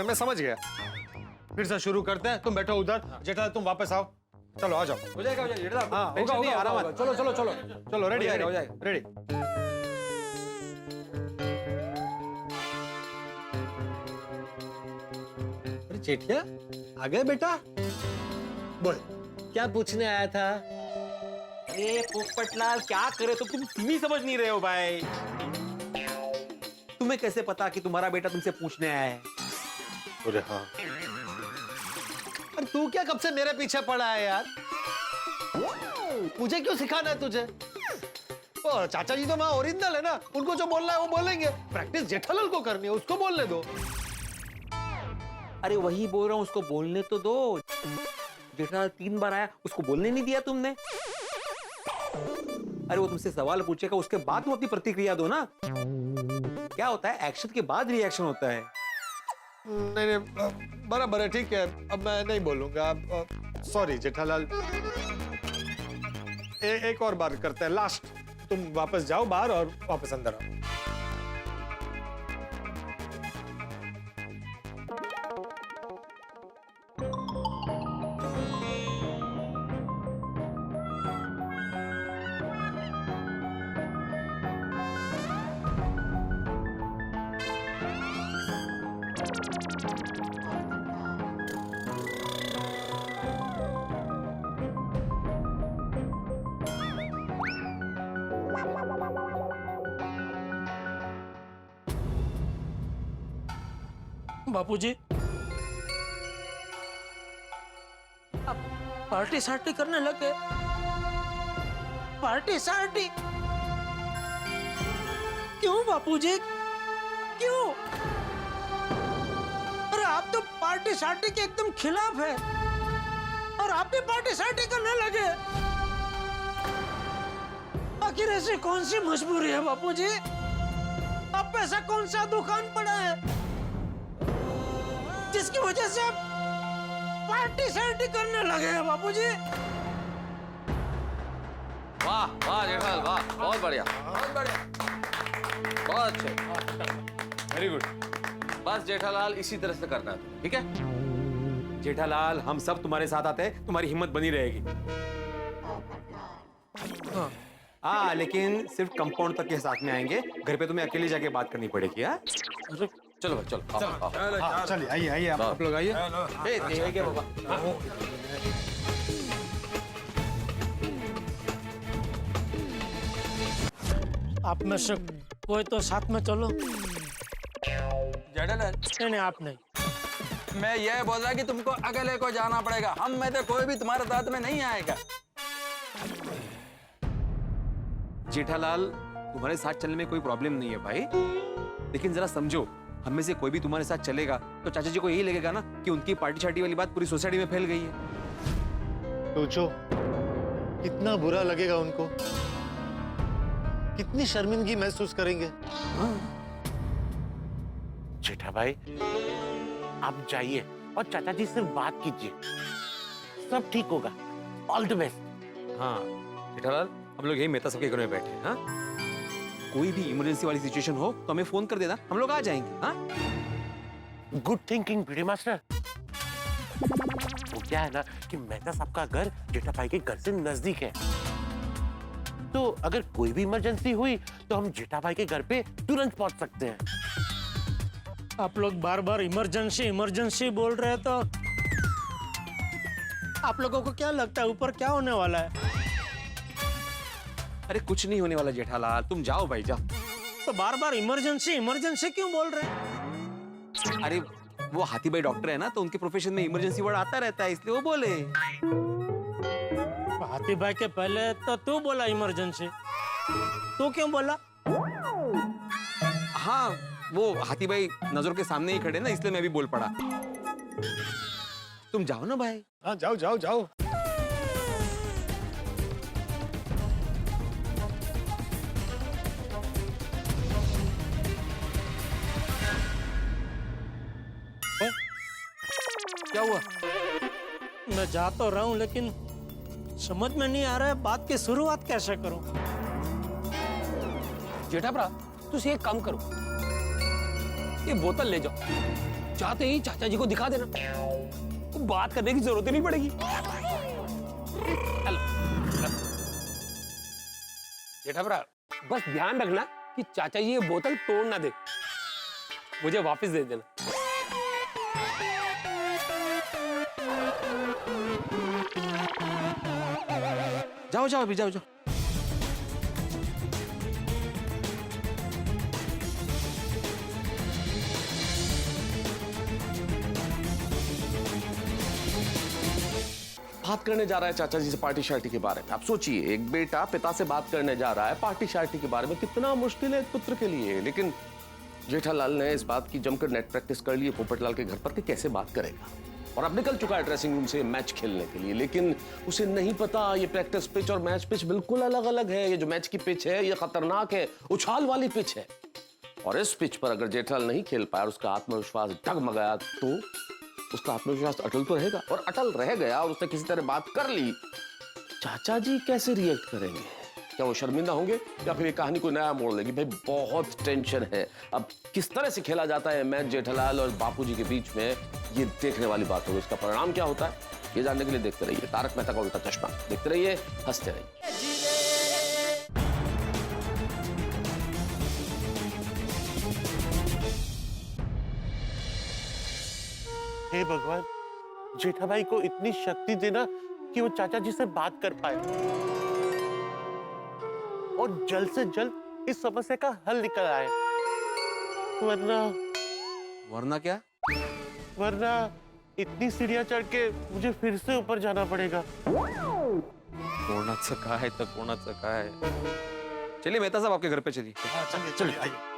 मैं समझ गया। फिर से शुरू करते हैं। तुम बैठो उधर, जेठालाल तुम वापस आओ। चलो आ जाओ। हो जाएगा जेठालाल। हाँ होगा होगा, आराम। चलो चलो चलो चलो, रेडी हो जाएगा। रेडी। जेठिया आ गए बेटा? बोल क्या पूछने आया था? अरे पोपटलाल क्या करे तुम नहीं समझ नहीं रहे हो भाई। तुम्हें कैसे पता कि तुम्हारा बेटा तुमसे पूछने आया है? अरे हाँ, अरे तू क्या कब से मेरे पीछे पड़ा है यार? मुझे क्यों सिखाना है तुझे? और चाचा जी तो वहां ओरिजिनल है ना, उनको जो बोलना है वो बोलेंगे। प्रैक्टिस जेठालाल को करनी है, उसको बोलने दो। अरे वही बोल रहा हूँ, उसको बोलने तो दो। जेठालाल 3 बार आया, उसको बोलने नहीं दिया तुमने। अरे वो तुमसे सवाल पूछेगा, उसके बाद तुम अपनी प्रतिक्रिया दो ना। क्या होता है, एक्शन के बाद रिएक्शन होता है। नहीं नहीं, बराबर है, ठीक है, अब मैं नहीं बोलूंगा। सॉरी जेठालाल, एक और बार करते हैं, लास्ट। तुम वापस जाओ बाहर और वापस अंदर आओ। बापूजी, आप पार्टी सार्टी करने लगे? पार्टी सार्टी क्यों बापूजी, क्यों? अरे आप तो पार्टी सार्टी के एकदम खिलाफ है और आप भी पार्टी सार्टी करने लगे। आखिर ऐसी कौन सी मजबूरी है बापूजी? आप पे ऐसा कौन सा दुकान पड़ा है जिसकी वजह से आप पार्टी सार्टी करने लगे हैं बापूजी? वाह वाह जेठालाल, वाह, बहुत बढ़िया, बहुत बढ़िया, बहुत अच्छे, वेरी गुड। बस जेठालाल इसी तरह से करना है, ठीक है? जेठालाल हम सब तुम्हारे साथ आते हैं, तुम्हारी हिम्मत बनी रहेगी। हाँ लेकिन सिर्फ कंपाउंड तक के साथ में आएंगे, घर पे तुम्हें अकेले जाके बात करनी पड़ेगी। हाँ चलो भाई, चलो, आओ, आओ। हाँ, चलिए आइए आइए, आप लोग आइए। ए, क्या बाबा? आप में से कोई तो साथ में चलो। जेठालाल, नहीं, आप नहीं। मैं ये बोल रहा कि तुमको अकेले को जाना पड़ेगा, हम में से कोई भी तुम्हारे साथ में नहीं आएगा। जेठालाल तुम्हारे साथ चलने में कोई प्रॉब्लम नहीं है भाई, लेकिन जरा समझो, हम में से कोई भी तुम्हारे साथ चलेगा तो चाचा जी को यही लगेगा ना कि उनकी पार्टी शार्टी वाली बात पूरी सोसाइटी में फैल गई है। सोचो कितना बुरा लगेगा उनको, कितनी शर्मिंदगी महसूस करेंगे। जेठा भाई, आप जाइए और चाचा जी से बात कीजिए, सब ठीक होगा। All the best. हाँ जेठालाल, हम लोग यही मेहता सबके घर में बैठे हैं। हाँ कोई भी इमरजेंसी वाली सिचुएशन हो तो हमें फोन कर देना, हम लोग आ जाएंगे। हाँ गुड थिंकिंग पीडी मास्टर। वो क्या है ना कि मेहता साहब का घर जेठा भाई के घर से नजदीक है, तो अगर कोई भी इमरजेंसी हुई तो हम जेठा भाई के घर पे तुरंत पहुंच सकते हैं। आप लोग बार बार इमरजेंसी इमरजेंसी बोल रहे हैं, तो आप लोगों को क्या लगता है ऊपर क्या होने वाला है? अरे कुछ नहीं होने वाला जेठालाल, तुम जाओ भाई जाओ। तो बार बार इमरजेंसी इमरजेंसी क्यों बोल रहे हैं? अरे वो हाथी भाई डॉक्टर है ना, तो उनके प्रोफेशन में इमरजेंसी वर्ड आता रहता है, इसलिए वो बोले। हाथी भाई के पहले तो तू बोला इमरजेंसी, तू क्यों बोला? हाँ वो हाथी भाई नजरों के सामने ही खड़े ना, इसलिए मैं भी बोल पड़ा। तुम जाओ ना भाई। हाँ जाओ जाओ जाओ। क्या हुआ? मैं जा तो रहा हूं, लेकिन समझ में नहीं आ रहा है बात की शुरुआत कैसे करूं। जेठा भरा, तुम एक काम करो, ये बोतल ले जाओ, चाहते ही चाचा जी को दिखा देना, तो बात करने की जरूरत ही नहीं पड़ेगी। जेठा भरा, बस ध्यान रखना कि चाचा जी ये बोतल तोड़ ना दे, मुझे वापस दे देना। जाओ जाओ अभी जाओ जाओ। बात करने जा रहा है चाचा जी से पार्टी शार्टी के बारे में। आप सोचिए, एक बेटा पिता से बात करने जा रहा है पार्टी शार्टी के बारे में, कितना मुश्किल है एक पुत्र के लिए। लेकिन जेठालाल ने इस बात की जमकर नेट प्रैक्टिस कर ली है पोपटलाल के घर पर कि कैसे बात करेगा। और अब निकल चुका है ड्रेसिंग रूम से मैच खेलने के लिए, लेकिन उसे नहीं पता ये प्रैक्टिस पिच और मैच पिच बिल्कुल अलग अलग है। ये जो मैच की पिच है ये खतरनाक है, उछाल वाली पिच है। और इस पिच पर अगर जेठालाल नहीं खेल पाया और उसका आत्मविश्वास डगमगाया तो उसका आत्मविश्वास अटल तो रहेगा, और अटल रह गया और उसने किसी तरह बात कर ली, चाचा जी कैसे रिएक्ट करेंगे? क्या वो शर्मिंदा होंगे या फिर ये कहानी को नया मोड़ लेगी? भाई बहुत टेंशन है। अब किस तरह से खेला जाता है मैच जेठालाल और बापूजी के बीच में, ये देखने वाली बात होगी। इसका परिणाम क्या होता है ये जानने के लिए देखते रहिए तारक मेहता का उल्टा चश्मा। देखते रहिए, हंसते रहिए। हे भगवान, जेठाभाई को इतनी शक्ति देना कि वो चाचा जी से बात कर पाए और जल्द से जल्द इस समस्या का हल निकल आए, वरना क्या? वरना इतनी सीढ़ियां चढ़ के मुझे फिर से ऊपर जाना पड़ेगा। कोणाचं काय तर कोणाचं काय। चलिए मेहता साहब आपके घर पे चलिए। चलिए चलिए आइए।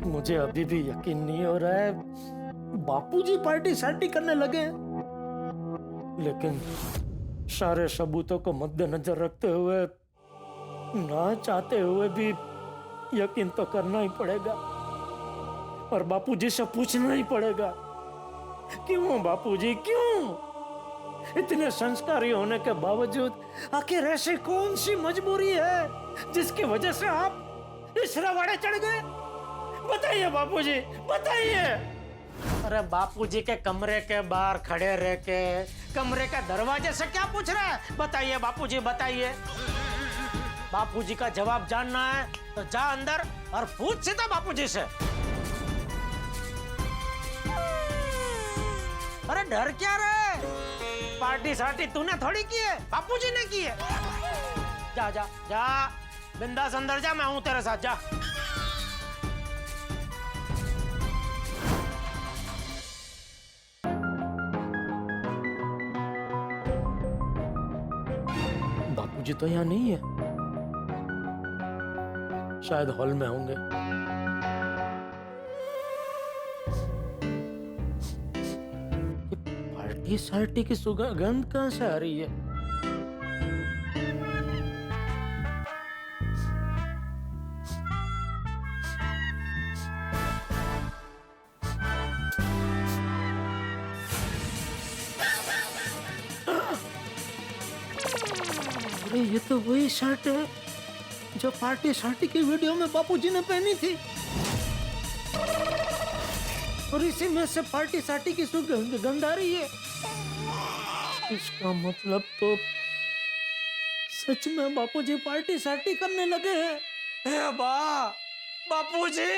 मुझे अभी भी यकीन नहीं हो रहा है बापूजी पार्टी शार्टी करने लगे। लेकिन सारे सबूतों को मद्देनजर रखते हुए, ना चाहते हुए भी यकीन तो करना ही पड़ेगा और बापूजी से पूछना ही पड़ेगा। क्यों बापूजी, क्यों? इतने संस्कारी होने के बावजूद आखिर ऐसी कौन सी मजबूरी है जिसकी वजह से आप इस रवाड़े चढ़ गए? बताइए बापूजी, बताइए। अरे बापूजी के कमरे के बाहर खड़े रह के कमरे के दरवाजे से क्या पूछ रहा है? बताइए बापूजी, बताइए। बापूजी का जवाब जानना है तो जा अंदर और पूछ सीधा बापूजी से। अरे डर क्या रहे? पार्टी सार्टी तूने थोड़ी की है, बापूजी ने की है। जा जा जा, बिंदास अंदर जा, मैं हूं तेरे साथ, जा। बापूजी तो यहाँ नहीं है, शायद हॉल में होंगे। पार्टी सार्टी की सुगंध कहां से आ रही है? अरे ये तो वही शर्ट है जो पार्टी शार्टी की वीडियो में बापूजी ने पहनी थी, और इसी में से पार्टी शार्टी की सुगंध आ रही है। इसका मतलब तो सच में बापूजी पार्टी शार्टी करने लगे हैं। हे बापूजी,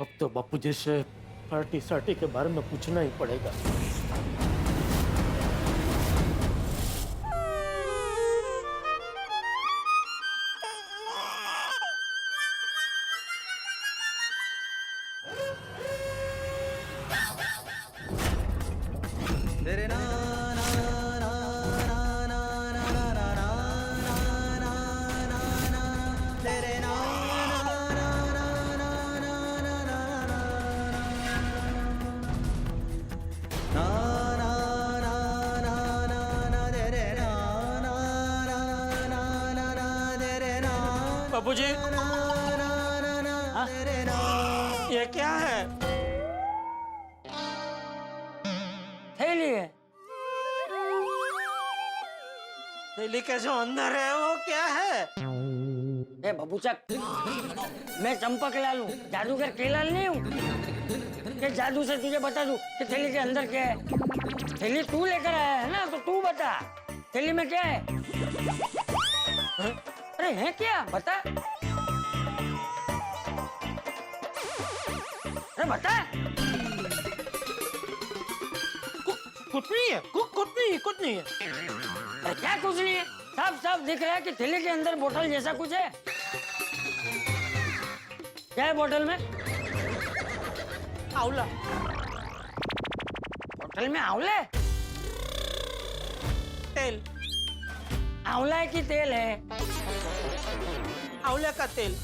अब तो बापूजी से पार्टी शार्टी के बारे में पूछना ही पड़ेगा। बापूजी, ये क्या है? थैली है। थैली के जो अंदर है वो क्या है? ए बबूचक, मैं चंपकलाल हूँ, जादूगर केलाल नहीं हूँ कि जादू से तुझे बता दूं कि थैली के अंदर क्या है। थैली तू लेकर आया है ना, तो तू बता थैली में क्या है। अरे है क्या, बता। अरे बता। कुछ नहीं है, कुछ नहीं है। अरे क्या कुछ नहीं है, साफ साफ दिख रहा है कि थैली के अंदर बोतल जैसा कुछ है। क्या है बोतल में? आंवला। बोतल में आंवला है? तेल। आंवला है कि तेल है? आंवले का तेल।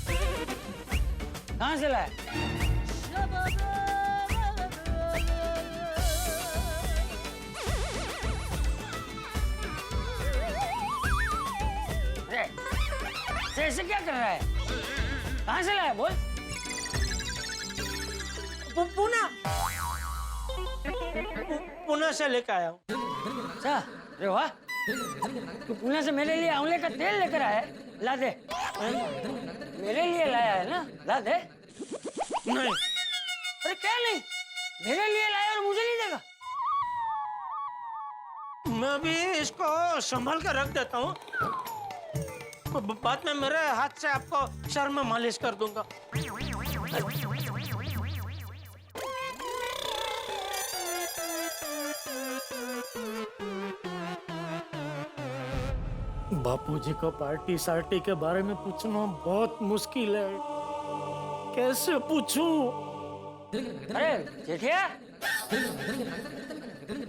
कहाँ से लाया? अरे ऐसे क्या कर रहा है? कहाँ से लाया बोल? पुणे से लेकर आया हूँ। अच्छा, अरे वाह, तू पुणे से मेरे लिए आंवले का तेल लेकर आया है? ला दे। मेरे लिए लाया है ना, ला दे। नहीं। अरे क्या नहीं, मेरे लिए लाया और मुझे नहीं देगा? मैं भी इसको संभाल कर रख देता हूँ, बाद में मेरे हाथ से आपको सर में मालिश कर दूंगा। बापूजी को पार्टी सार्टी के बारे में पूछना बहुत मुश्किल है। कैसे पूछूं? अरे जेठिया,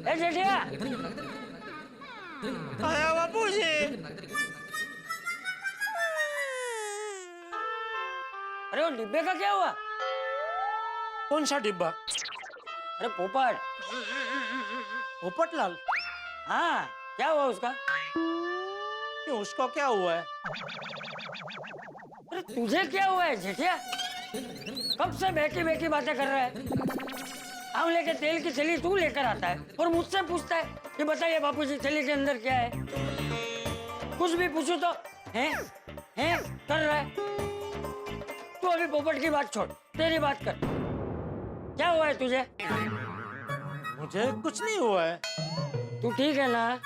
ए जेठिया, आया बापूजी। अरे वो डिब्बे का क्या हुआ? कौन सा डिब्बा? अरे पोपट। पोपटलाल? हाँ, क्या हुआ उसका? क्यों, उसको क्या हुआ है? अरे तुझे क्या हुआ है जेठिया? कब से बेकी बेकी बातें कर रहा है? आंवले के तेल की थैली तू लेकर आता है और मुझसे पूछता है कि बताइए बापूजी थैली के अंदर क्या है। कुछ भी पूछूं तो हैं कर रहा है। तू अभी पोपट की बात छोड़, तेरी बात कर। क्या हुआ है तुझे? मुझे कुछ नहीं हुआ है। तू ठीक है ना?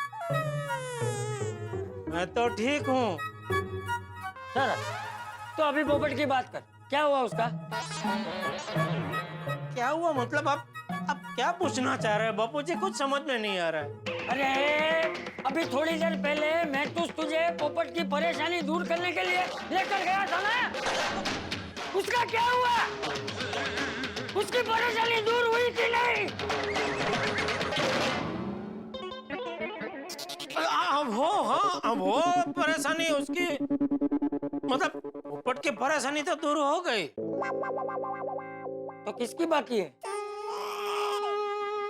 मैं तो ठीक हूँ। चल, तो अभी पोपट की बात कर। क्या हुआ उसका? क्या हुआ मतलब? आप क्या पूछना चाह रहे हैं बापूजी? कुछ समझ में नहीं आ रहा है। अरे अभी थोड़ी देर पहले मैं तुझे पोपट की परेशानी दूर करने के लिए लेकर गया था ना, उसका क्या हुआ? उसकी परेशानी दूर हुई कि नहीं? अब वो परेशानी उसकी, मतलब पोपट की परेशानी तो दूर हो गई। तो किसकी बाकी है?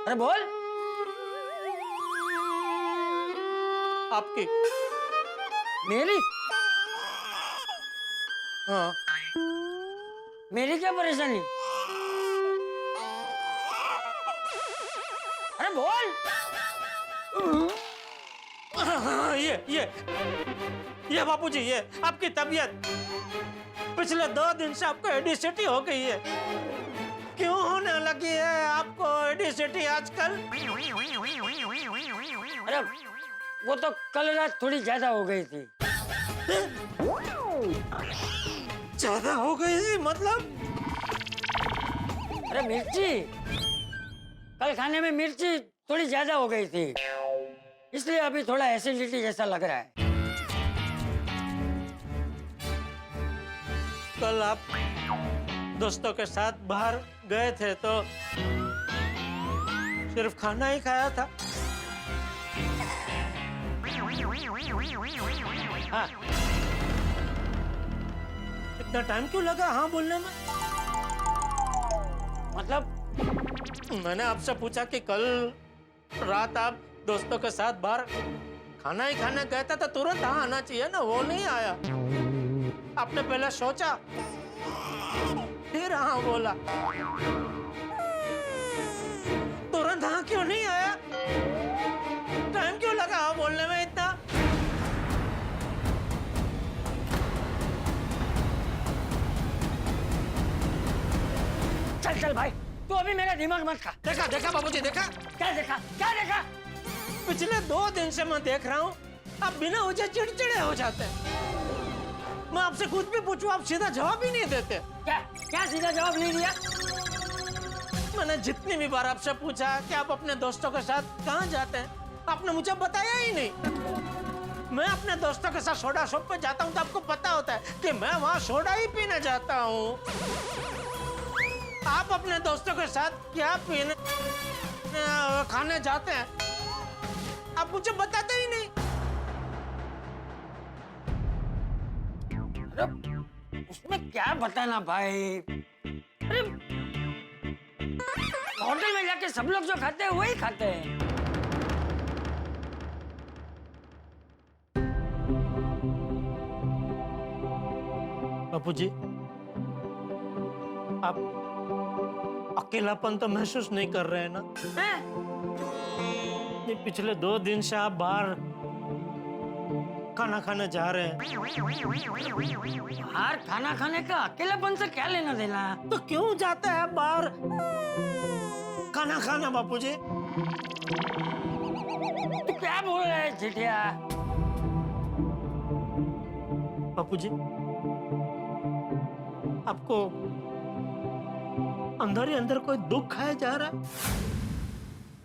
अरे बोल। आपकी। मेरी? हाँ। मेरी क्या परेशानी? अरे बोल। हाँ, ये बापूजी, ये आपकी तबीयत पिछले 2 दिन से आपको एडिसिटी हो गई है। क्यों होने लगी है आपको एडिसिटी आजकल? अरे वो तो कल रात थोड़ी ज्यादा हो गई थी। ज्यादा हो गई थी मतलब? अरे मिर्ची, कल खाने में मिर्ची थोड़ी ज्यादा हो गई थी, इसलिए अभी थोड़ा एसिडिटी जैसा लग रहा है। कल आप दोस्तों के साथ बाहर गए थे तो सिर्फ खाना ही खाया था। हाँ। इतना टाइम क्यों लगा हाँ बोलने में? मतलब? मैंने आपसे पूछा कि कल रात आप दोस्तों के साथ बाहर खाना ही खाने गए थे तो तुरंत हाँ आना चाहिए ना, वो नहीं आया। आपने पहले सोचा फिर हाँ बोला, तुरंत हाँ क्यों नहीं आया? टाइम क्यों लगा हाँ बोलने में इतना? चल चल भाई, तू अभी मेरा दिमाग मत खा। देखा देखा बाबूजी, देखा क्या देखा, क्या देखा? पिछले 2 दिन से मैं देख रहा हूँ आप बिना वजह चिड़चिड़े हो जाते हैं। मैं आपसे कुछ भी पूछूं आप सीधा जवाब ही नहीं देते। क्या क्या सीधा जवाब नहीं दिया? मैंने जितनी भी बार आपसे पूछा कि आप अपने दोस्तों के साथ कहाँ जाते हैं, आपने मुझे बताया ही नहीं। मैं अपने दोस्तों के साथ सोडा शॉप पे जाता हूँ तो आपको पता होता है कि मैं वहाँ सोडा ही पीने जाता हूँ। आप अपने दोस्तों के साथ क्या पीने खाने जाते हैं आप मुझे बताते ही नहीं। अरे उसमें क्या बताना भाई? अरे होटल में जाके सब लोग जो खाते हैं वही खाते हैं। बापूजी, आप अकेलापन तो महसूस नहीं कर रहे हैं ना? हैं? ये पिछले 2 दिन से आप बाहर खाना खाने जा रहे हैं, बाहर खाना खाने का अकेलापन से क्या लेना देना? तो क्यों जाते हैं बाहर खाना खाना? बापूजी, तू क्या बोल रहा है जेठिया? बापूजी, आपको अंदर ही अंदर कोई दुख खाया जा रहा है?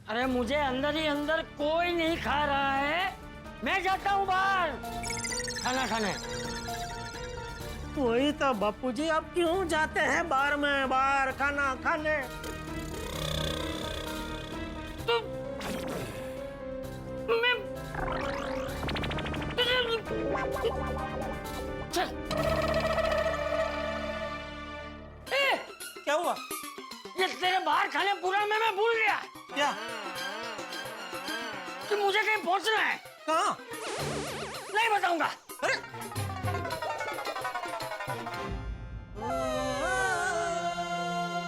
अरे मुझे अंदर ही अंदर कोई नहीं खा रहा है, मैं जाता हूँ बाहर खाना खाने। वही तो बापूजी, आप क्यों जाते हैं बाहर में बाहर खाना खाने? मैं चल। क्या हुआ? ये तेरे बाहर खाने पूरा में मैं भूल गया क्या? कि मुझे कहीं पहुंचना है। कहाँ? नहीं बताऊंगा। अरे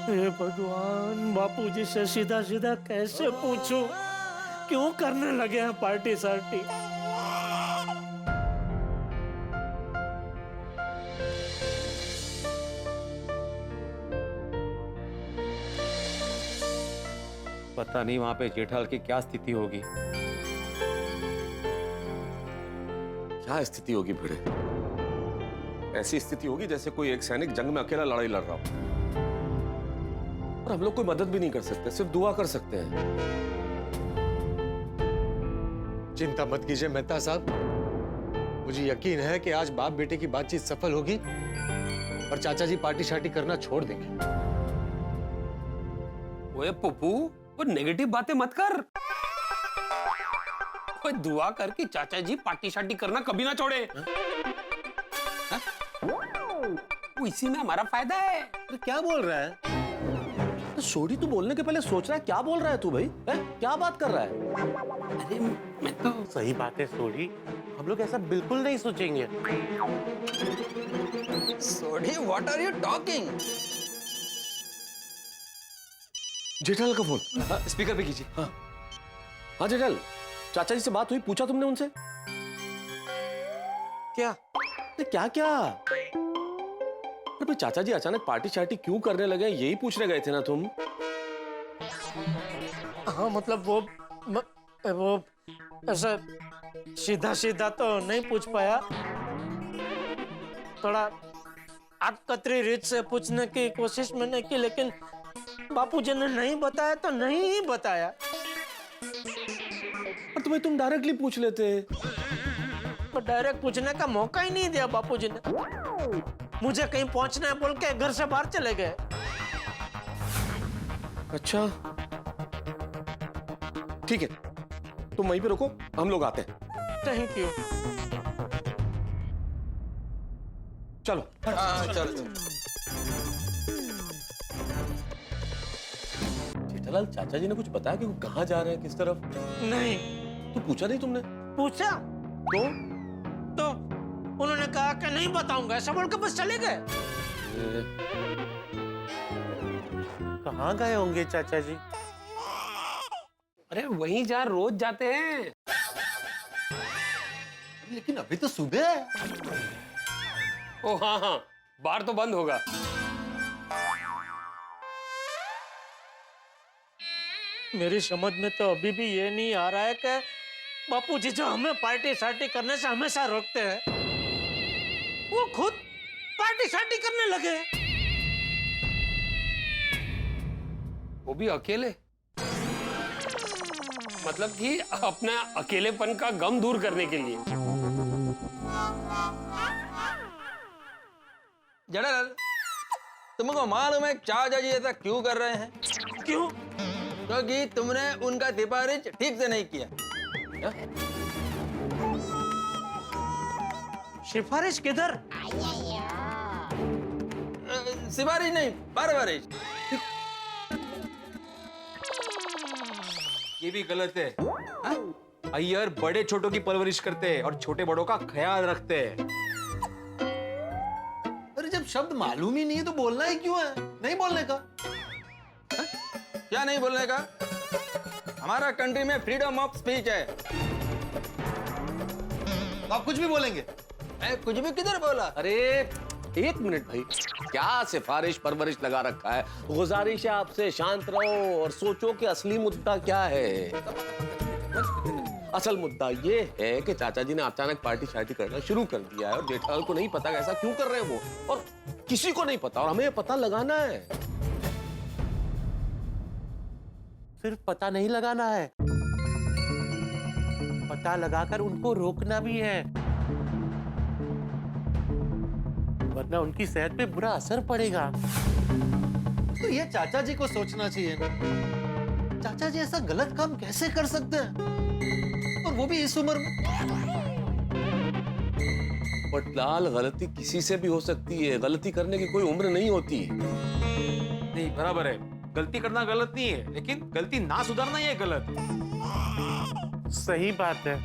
हे भगवान, बापूजी से सीधा सीधा कैसे पूछूं? क्यों करने लगे हैं पार्टी सार्टी? पता नहीं वहां पे जेठालाल की क्या स्थिति होगी। क्या स्थिति होगी भिड़े? ऐसी स्थिति होगी जैसे कोई एक सैनिक जंग में अकेला लड़ाई लड़ रहा हो, और हम लोग कोई मदद भी नहीं कर सकते, सिर्फ दुआ कर सकते हैं। चिंता मत कीजिए मेहता साहब, मुझे यकीन है कि आज बाप बेटे की बातचीत सफल होगी और चाचा जी पार्टी शार्टी करना छोड़ देंगे। ओए पप्पू, वो नेगेटिव बातें मत कर। ओए दुआ कर कि चाचा जी पार्टी शार्टी करना कभी ना छोड़े। हाँ? वो इसी में हमारा फायदा है। तो क्या बोल रहा है? तो सोडी, तू बोलने के पहले सोच रहा है क्या बोल रहा है तू भाई? क्या बात कर रहा है? अरे मैं तो सही बात है सोडी, हम लोग ऐसा बिल्कुल नहीं सोचेंगे। Sodhi, what are you talking? Jethalal का फोन। स्पीकर पे कीजिए। हाँ जेठालाल, चाचा जी से बात हुई? पूछा तुमने उनसे? क्या? अरे क्या क्या? अरे भाई, चाचा जी अचानक पार्टी शार्टी क्यों करने लगे, यही पूछने गए थे ना तुम? हाँ मतलब वो ऐसा सीधा सीधा तो नहीं पूछ पाया, थोड़ा आकतरी रीत से पूछने की कोशिश मैंने की, लेकिन बापूजी ने नहीं बताया तो नहीं ही बताया। और तुम्हें तुम डायरेक्टली पूछ लेते। तो डायरेक्ट पूछने का मौका ही नहीं दिया बापूजी ने। मुझे कहीं पहुंचना है बोल के घर से बाहर चले गए। अच्छा ठीक है, तुम वहीं पे रुको, हम लोग आते हैं। Thank you. चलो चलो। जेठालाल, चाचा जी ने कुछ बताया कि वो कहाँ जा रहे हैं, किस तरफ? नहीं तो पूछा नहीं तुमने? पूछा तो उन्होंने कहा कि नहीं बताऊंगा, ऐसा बोल के बस चले गए। कहाँ गए होंगे चाचा जी? अरे वहीं जहाँ रोज जाते हैं। लेकिन अभी तो सुबह है। ओ हाँ हाँ, बार तो बंद होगा। मेरी समझ में तो अभी भी ये नहीं आ रहा है कि बापूजी जो हमें पार्टी शार्टी करने से हमेशा रोकते हैं, वो खुद पार्टी शार्टी करने लगे। वो भी अकेले, मतलब कि अपने अकेलेपन का गम दूर करने के लिए। जेठालाल, तुमको मालूम है चाचा जी ऐसा क्यों कर रहे हैं? क्यों? क्योंकि तुमने उनका सिफारिश ठीक से नहीं किया। सिफारिश किधर? सिफारिश नहीं, परवरिश। ये भी गलत है। हाँ? अय्यर बड़े छोटों की परवरिश करते हैं और छोटे बड़ों का ख्याल रखते हैं। अरे जब शब्द मालूम ही नहीं है तो बोलना ही क्यों है? नहीं बोलने का। क्या नहीं बोलने का? हमारा कंट्री में फ्रीडम ऑफ स्पीच है। तो आप कुछ भी बोलेंगे? मैं कुछ भी किधर बोला? अरे एक मिनट भाई, क्या सिफारिश परवरिश लगा रखा है? गुजारिश है आपसे शांत रहो और सोचो कि असली मुद्दा क्या है। असल मुद्दा ये है कि चाचा जी ने अचानक पार्टी शार्टी करना शुरू कर दिया है और जेठालाल को नहीं पता ऐसा क्यों कर रहे हैं वो, और किसी को नहीं पता, और हमें पता लगाना है। सिर्फ पता नहीं लगाना है, पता लगाकर उनको रोकना भी है, वरना उनकी सेहत पे बुरा असर पड़ेगा। तो ये चाचा जी को सोचना चाहिए ना। चाचा जी ऐसा गलत काम कैसे कर सकते हैं, और वो भी इस उम्र में? पटलाल, गलती किसी से भी हो सकती है, गलती करने की कोई उम्र नहीं होती। नहीं, बराबर है, गलती करना गलत नहीं है, लेकिन गलती ना सुधारना ये गलत है। सही बात है।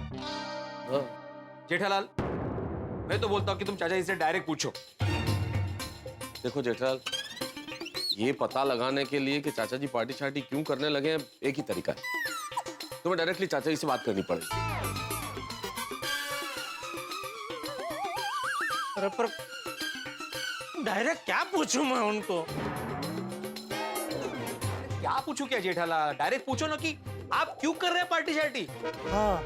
जेठालाल, मैं तो बोलता हूँ कि तुम चाचा जी से डायरेक्ट पूछो। देखो जेठालाल, ये पता लगाने के लिए कि चाचा जी पार्टी शार्टी क्यों करने लगे हैं, एक ही तरीका है, तुम्हें डायरेक्टली चाचा जी से बात करनी पड़ेगी। अरे पर डायरेक्ट क्या पूछूं मैं उनको? क्या पूछू क्या जेठालाल? डायरेक्ट पूछो ना कि आप क्यों कर रहे हैं पार्टी शार्टी। हाँ,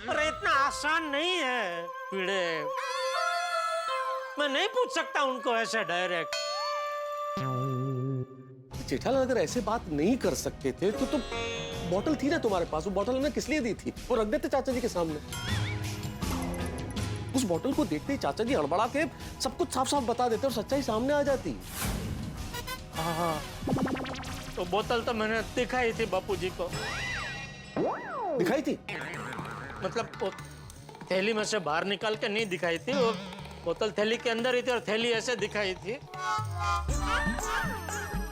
अरे इतना आसान नहीं है पीड़े, मैं नहीं पूछ सकता उनको ऐसे डायरेक्ट। जेठालाल, अगर ऐसे बात नहीं कर सकते थे तो बोतल थी ना तुम्हारे पास, वो बोतल हमने किस लिए दी थी? वो रख देते चाचा जी के सामने। उस बोतल को देखते ही चाचा जी हड़बड़ा के सब कुछ साफ साफ बता देते और सच्चाई सामने आ जाती। हाँ, तो बोतल तो मैंने दिखाई थी बापूजी को। दिखाई थी? मतलब वो थैली में से बाहर निकाल के नहीं दिखाई थी, वो बोतल थैली के अंदर ही थी और थैली ऐसे दिखाई थी।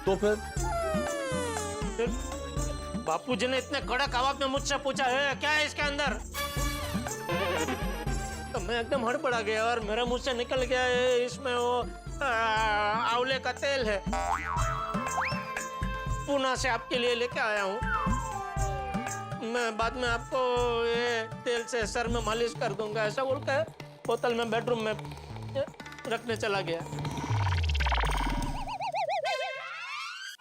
तो फिर बापूजी ने इतने कड़क आवाज में मुझसे पूछा, है क्या है इसके अंदर? तो मैं एकदम हड़बड़ा गया और मेरे मुंह से निकल गया, है इसमें वो आंवले का तेल है, पुणे से आपके लिए लेके आया हूँ। मैं बाद में आपको ये तेल से सर में मालिश कर दूंगा, ऐसा बोलकर बोतल में बेडरूम में रखने चला गया।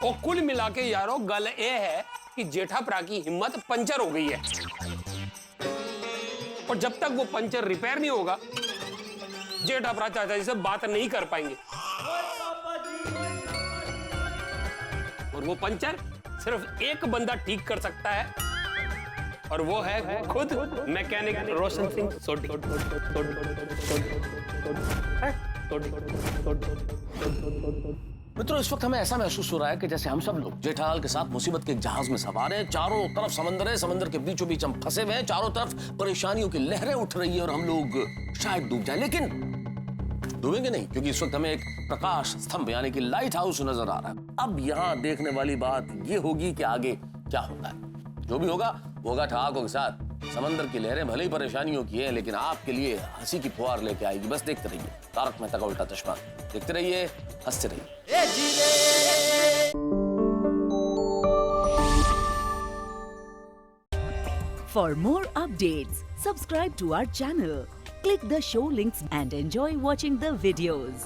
और कुल मिला के यारो गल ये है कि जेठाप्रा की हिम्मत पंचर हो गई है, और जब तक वो पंचर रिपेयर नहीं होगा जेठाप्रा चाचा जी से बात नहीं कर पाएंगे। और वो पंचर सिर्फ एक बंदा ठीक कर सकता है, और वो है खुद मैकेनिक रोशन सिंह सोडी। मित्रों, इस वक्त हमें ऐसा महसूस हो रहा है कि जैसे हम सब लोग जेठालाल के साथ मुसीबत के एक जहाज में सवार हैं। चारों तरफ समंदर है, समंदर के बीचों बीच हम फंसे हुए हैं, चारों तरफ परेशानियों की लहरें उठ रही है और हम लोग शायद डूब जाएं, लेकिन डूबेंगे नहीं, क्योंकि इस वक्त हमें एक प्रकाश स्तंभ यानी कि लाइट हाउस नजर आ रहा है। अब यहाँ देखने वाली बात ये होगी कि आगे क्या होता है। जो भी होगा वो होगा ठहाकों के साथ। समंदर की लहरें भले ही परेशानियों की हैं, लेकिन आपके लिए हंसी की फुहार लेके आएगी। बस देखते रहिए तारक मेहता का उल्टा चश्मा, देखते रहिए, हंसते रहिए। For more updates, subscribe to our channel, click the show links and enjoy watching the videos.